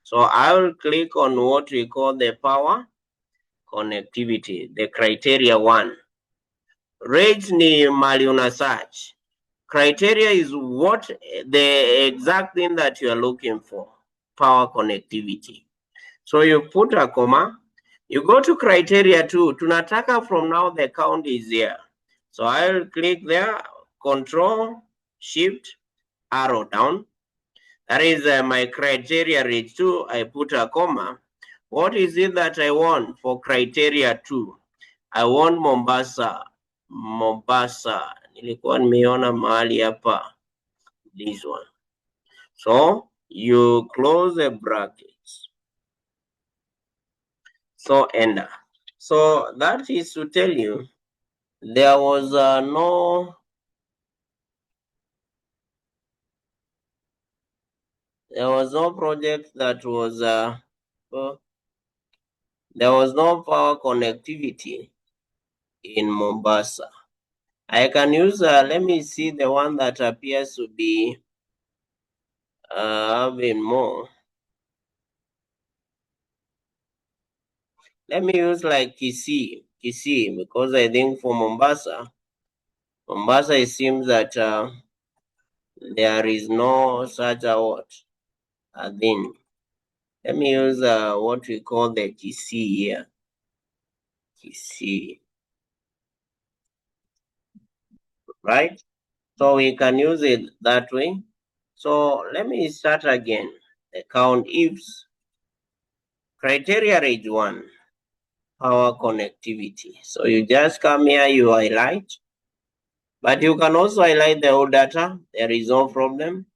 So I will click on what we call the power connectivity, the criteria 1. Range ni mali una search. Criteria is what the exact thing that you are looking for, power connectivity. So you put a comma, you go to criteria 2. Tunataka from now the count is here. So I'll click there, Control, Shift, arrow down. That is my criteria range 2. I put a comma. What is it that I want for criteria 2? I want Mombasa. Mombasa. Nilikuwa nimeona mahali hapa. This one. So you close the brackets. So enter. So that is to tell you there was no project that was there was no power connectivity in Mombasa. I can use let me see the one that appears to be having more. Let me use like Kisii, because I think for Mombasa, it seems that there is no such a thing. Let me use what we call the Kisii here. Kisii. Right? So we can use it that way. So let me start again. The count ifs. Criteria range 1, power connectivity. So you just come here, you highlight. But you can also highlight the old data. There is no problem.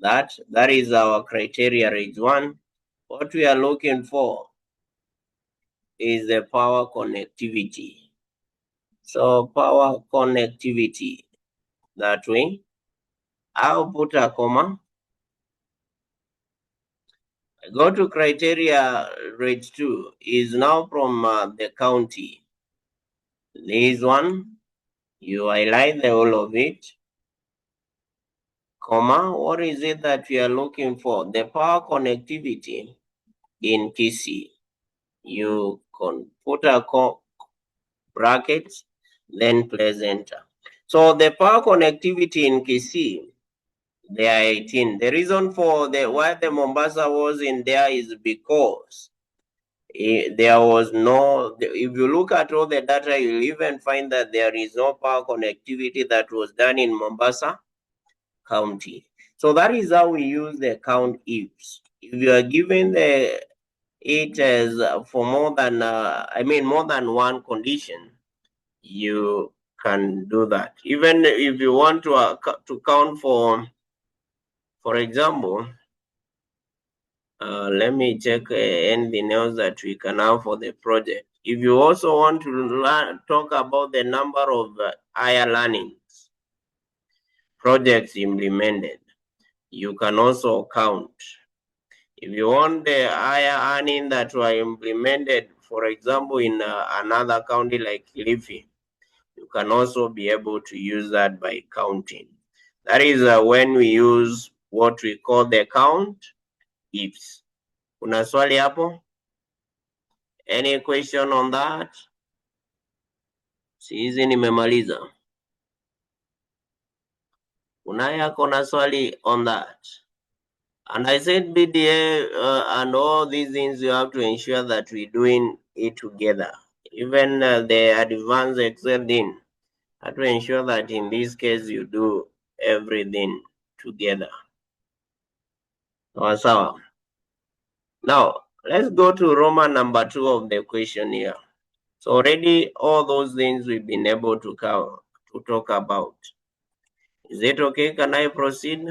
That is our criteria range 1. What we are looking for is the power connectivity. So power connectivity that way. I'll put a comma. I go to criteria range 2 is now from the county. This one, you highlight the whole of it. Comma, what is it that we are looking for? The power connectivity in Kisii. You can put a brackets, then press enter. So the power connectivity in Kisii, there are 18. The reason for why the Mombasa was in there is because there was no, if you look at all the data, you'll even find that there is no power connectivity that was done in Mombasa County. So that is how we use the count ifs. If you are given it as for more than more than one condition, you can do that. Even if you want to count for example, let me check anything else that we can have for the project. If you also want to talk about the number of higher learnings projects implemented, you can also count. If you want the higher earning that were implemented, for example, in another county like Kilifi, you can also be able to use that by counting. That is when we use what we call the count ifs. Kuna swali hapo? Any question on that? Sihizi nimemaliza. Kunaye ako na swali on that? And I said BDA and all these things, you have to ensure that we're doing it together. Even the advanced Excel in, to ensure that in this case you do everything together. Sawa. Now let's go to Roman number 2 of the question here. So already all those things we've been able to cover, to talk about. Is it okay? Can I proceed?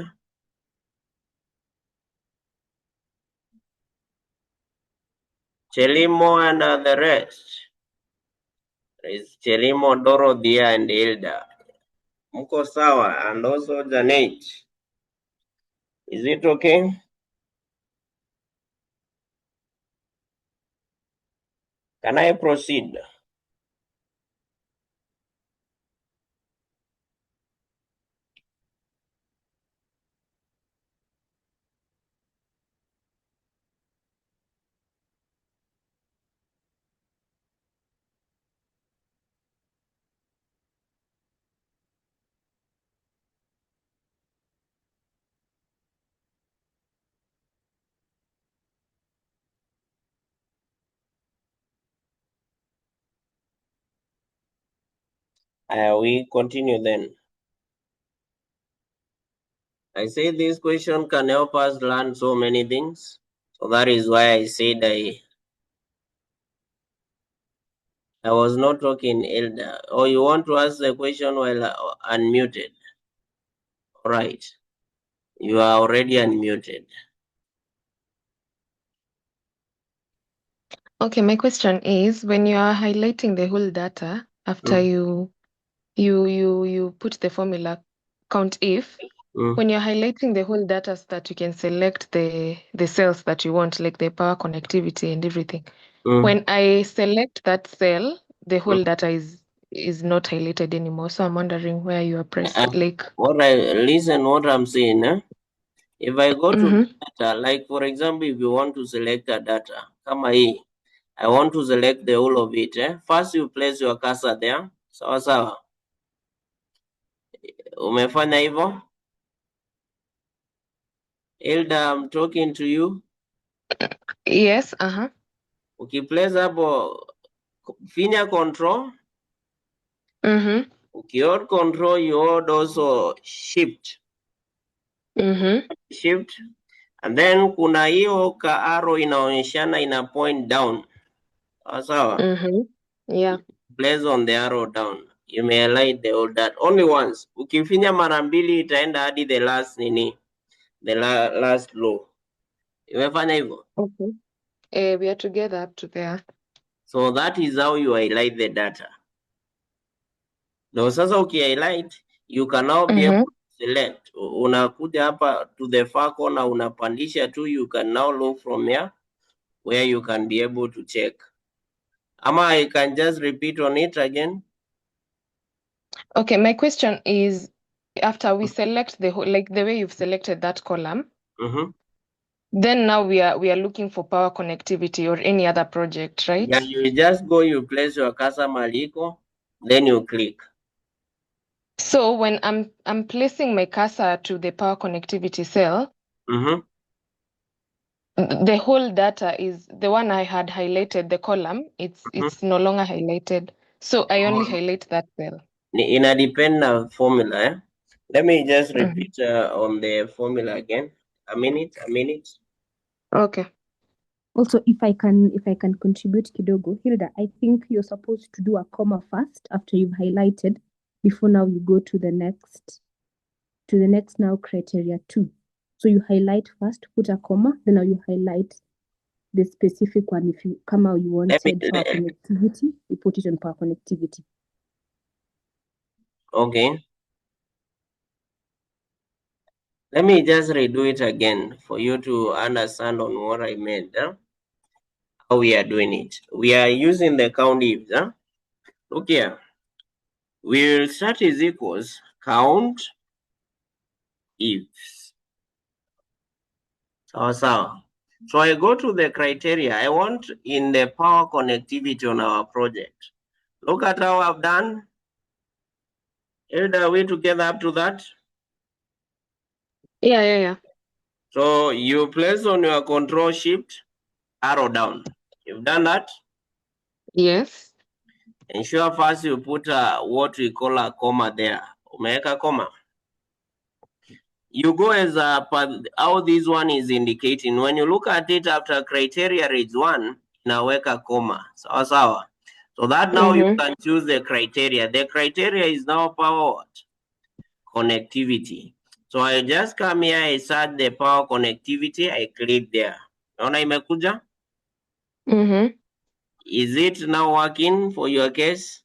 Chelimo and the rest. There is Chelimo, Dorothea, and Hilda. Mko sawa, and also Janet. Is it okay? Can I proceed? We continue then. I say this question can help us learn so many things. So that is why I said I was not talking, Elder. Or you want to ask the question while unmuted? All right. You are already unmuted. Okay, my question is, when you are highlighting the whole data after you put the formula count if, when you're highlighting the whole data so that you can select the cells that you want, like the power connectivity and everything. When I select that cell, the whole data is not highlighted anymore. So I'm wondering where you are pressed. Like what I'm saying, if I go to data, like for example, if you want to select a data, kama hii, I want to select the whole of it. First you place your cursor there. Sawa sawa. Umefanya hivyo? Hilda, I'm talking to you. Yes, Ukiplace hapo finya control. Ukihold control, you hold also shift. Shift. And then kuna hiyo ka arrow inaonyeshana ina point down. Sawa. Yeah. Place on the arrow down. You may highlight the whole that only once. Ukifinya mara mbili itaenda hadi the last nini, the last row. Umefanya hivyo? Okay. We are together up to there. So that is how you highlight the data. Now sasa uki-highlight, you can now be able to select. Unakuja hapa to the far corner, unapandisha tu, you can now look from here where you can be able to check. Ama I can just repeat on it again. Okay, my question is, after we select the whole, like the way you've selected that column, then now we are looking for power connectivity or any other project, right? Yeah, you just go, you place your cursor maliko, then you click. So when I'm placing my cursor to the power connectivity cell, the whole data is the one I had highlighted, the column, it's no longer highlighted. So I only highlight that cell. In a dependent formula. Let me just repeat on the formula again. A minute. Okay. Also, if I can contribute kidogo, Hilda, I think you're supposed to do a comma first after you've highlighted, before now you go to the next now criteria 2. So you highlight first, put a comma, then now you highlight the specific one. If you come out, you wanted power connectivity, you put it on power connectivity. Okay. Let me just redo it again for you to understand on what I meant. How we are doing it. We are using the count ifs. Look here. We'll start is equals count ifs. So I go to the criteria. I want in the power connectivity on our project. Look at how I've done. Are we together up to that? Yeah. So you place on your control shift, arrow down. You've done that? Yes. ensure first you put what we call a comma there. Umeweka comma. You go as how this one is indicating. When you look at it after criteria reads 1, inaweka comma. Sawa sawa. So that now you can choose the criteria. The criteria is now power what? Connectivity. So I just come here, I search the power connectivity, I click there. Naona imekuja? Is it now working for your case?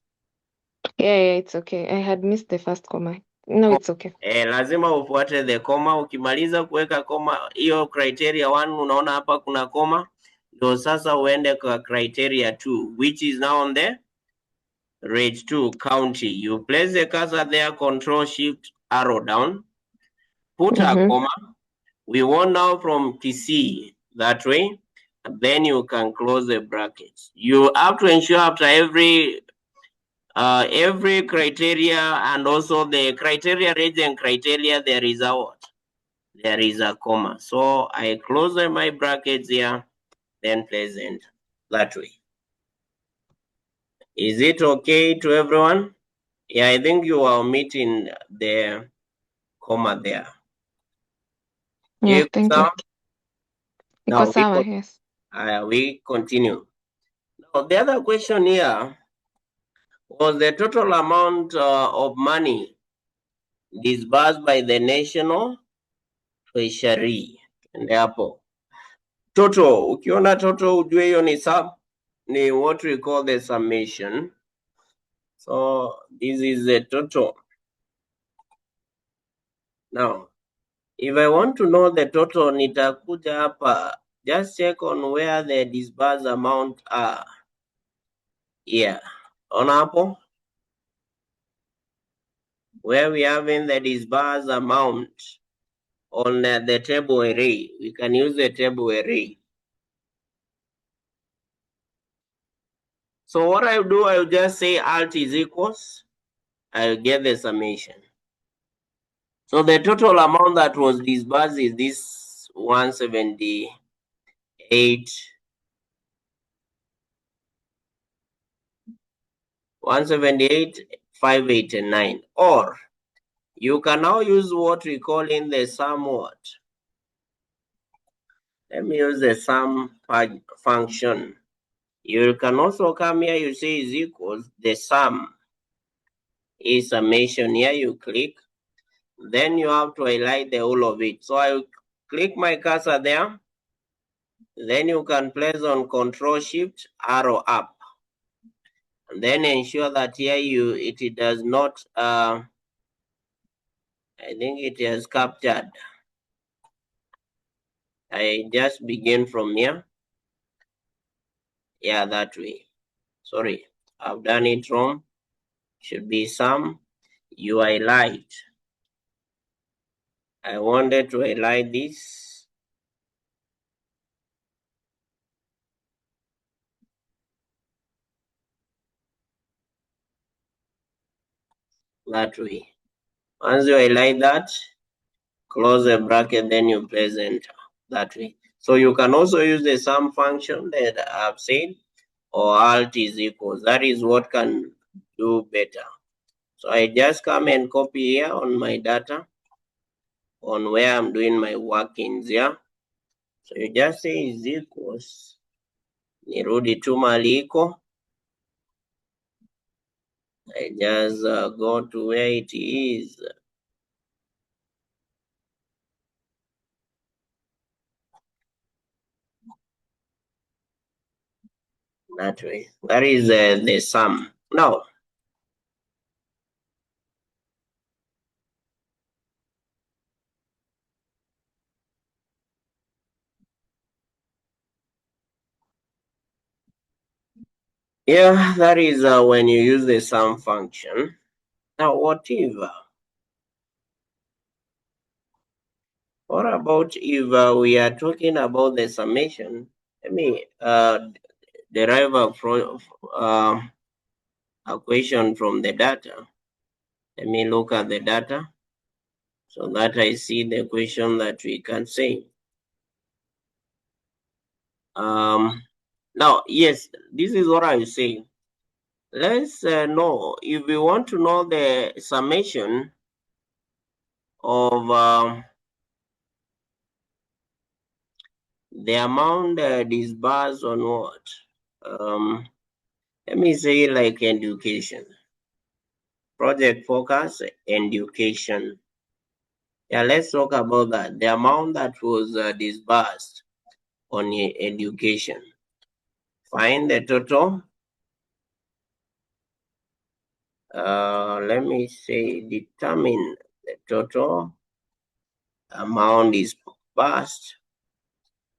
Yeah, it's okay. I had missed the first comma. No, it's okay. Lazima ufuate the comma. Ukimaliza kuweka comma, hiyo criteria 1 unaona hapa kuna comma, ndio sasa uende kwa criteria 2, which is now on the rate 2 county. You place the cursor there, control shift arrow down, put a comma. We want now from TC that way, and then you can close the brackets. You have to ensure after every criteria and also the criteria range and criteria there is a what? There is a comma. So I close my brackets here, then place enter that way. Is it okay to everyone? Yeah, I think you are meeting the comma there. Yeah, thank you. Now yes. We continue. Now the other question here was the total amount of money disbursed by the National Treasury. And hapo total, ukiona total ujue hiyo ni what we call the summation. So this is the total. Now, if I want to know the total, nitakuja hapa, just check on where the disbursed amount are. Here, on hapo, where we have in the disbursed amount on the table array. We can use the table array. So what I'll do, I'll just say alt is equals, I'll get the summation. So the total amount that was disbursed is this 178,589. Or you can now use what we call in the sum what? Let me use the sum function. You can also come here, you say is equals, the sum is summation. Here you click, then you have to highlight the whole of it. So I click my cursor there, then you can place on control shift arrow up, and then ensure that here it does not I think it has captured. I just begin from here. Yeah, that way. Sorry, I've done it wrong. Should be sum. You highlight. I wanted to highlight this. That way. Once you highlight that, close the bracket, then you press enter. That way. So you can also use the sum function that I've said, or alt is equals. That is what can do better. So I just come and copy here on my data, on where I'm doing my workings here. So you just say is equals. Nirudi tu mahali iko. I just go to where it is. That way. That is the sum. Now, yeah, that is when you use the sum function. Now, what about if we are talking about the summation? Let me derive a equation from the data. Let me look at the data so that I see the equation that we can say. Now, yes, this is what I say. let's know if we want to know the summation of the amount disbursed on what? Let me say like education, project focus, education. Yeah, let's talk about that. The amount that was disbursed on education. Find the total. Let me say determine the total amount disbursed.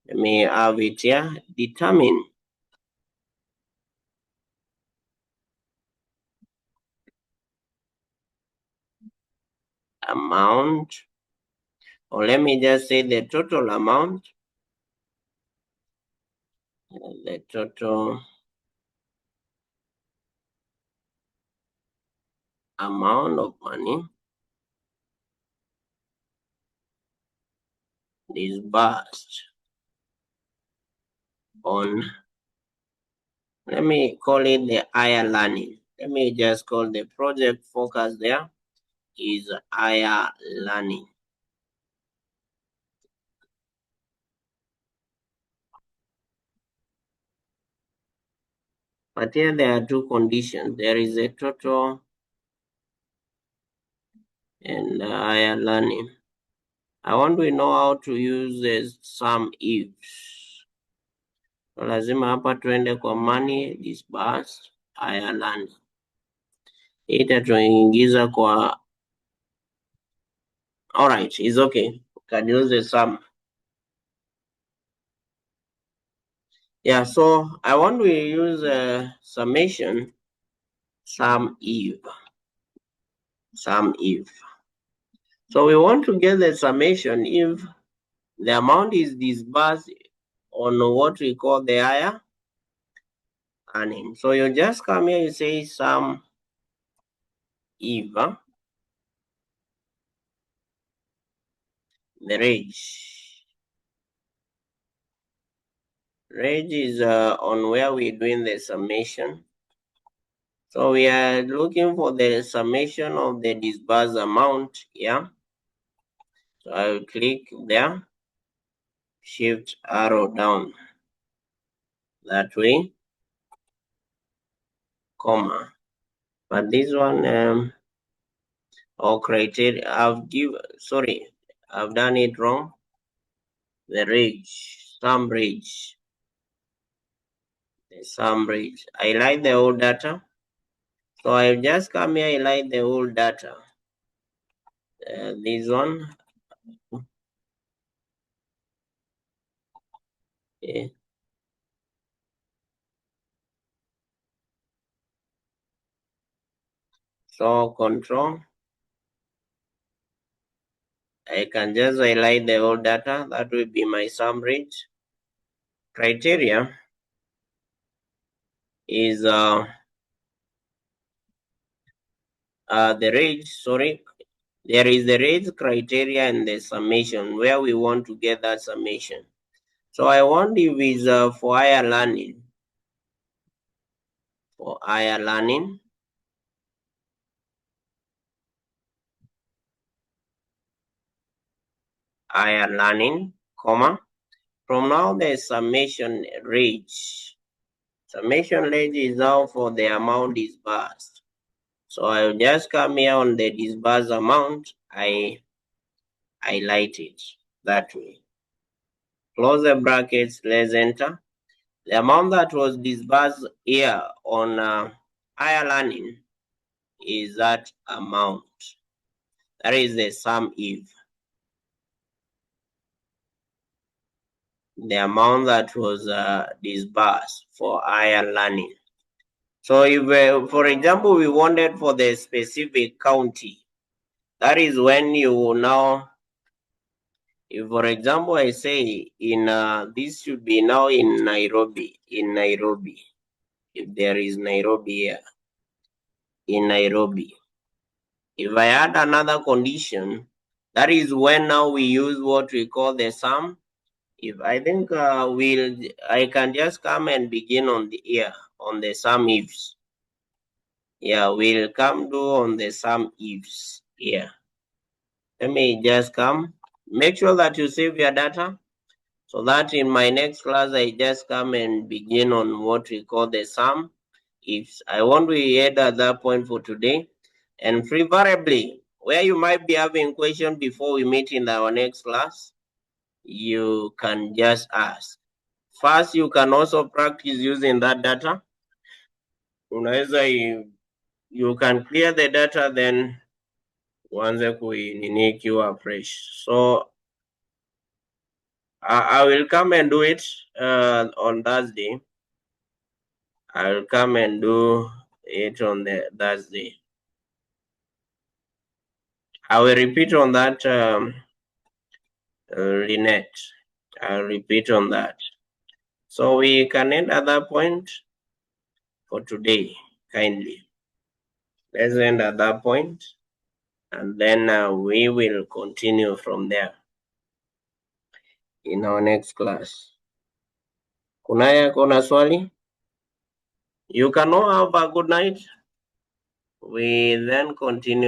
Let me have it here. Determine amount, or let me just say the total amount. The total amount of money disbursed on, let me call it the higher learning. Let me just call the project focus there is higher learning. But here there are two conditions. There is a total and higher learning. I want to know how to use the sum ifs. So lazima hapa tuende kwa money disbursed higher learning. Itatuingiza kwa, alright, it's okay. We can use the sum. Yeah, so I want to use a summation, sum if. Sum if. So we want to get the summation if the amount is disbursed on what we call the higher earning. So you just come here, you say sum if the range. Range is on where we're doing the summation. So we are looking for the summation of the disbursed amount here. So I will click there, shift arrow down that way, comma. But this one, or criteria, I've done it wrong. The range, sum range, the sum range. I like the old data. So I just come here, I like the old data. This one. Okay. So control. I can just highlight the old data. That will be my sum range. Criteria is the range. Sorry, there is the range, criteria, and the summation where we want to get that summation. So I want if it's for higher learning. For higher learning, comma. From now the summation range. Summation range is now for the amount disbursed. So I'll just come here on the disbursed amount. I highlight it that way. Close the brackets, let's enter. The amount that was disbursed here on higher learning is that amount. That is the sum if. The amount that was disbursed for higher learning. So if, for example, we wanted for the specific county, that is when you now, if for example, I say in, this should be now in Nairobi, if there is Nairobi here, in Nairobi. If I add another condition, that is when now we use what we call the sum. If I think I can just come and begin on the sum ifs. Yeah, we'll come do on the sum ifs here. Let me just come. Make sure that you save your data so that in my next class I just come and begin on what we call the sum ifs. I want to end at that point for today. And preferably, where you might be having questions before we meet in our next class, you can just ask. First, you can also practice using that data. You can clear the data, then uanze kuinikiwa fresh. So I will come and do it on Thursday. I will come and do it on the Thursday. I will repeat on that, Lynette. I'll repeat on that. So we can end at that point for today, kindly. Let's end at that point, and then we will continue from there in our next class. Kunaya kona swali? You can all have a good night. We then continue.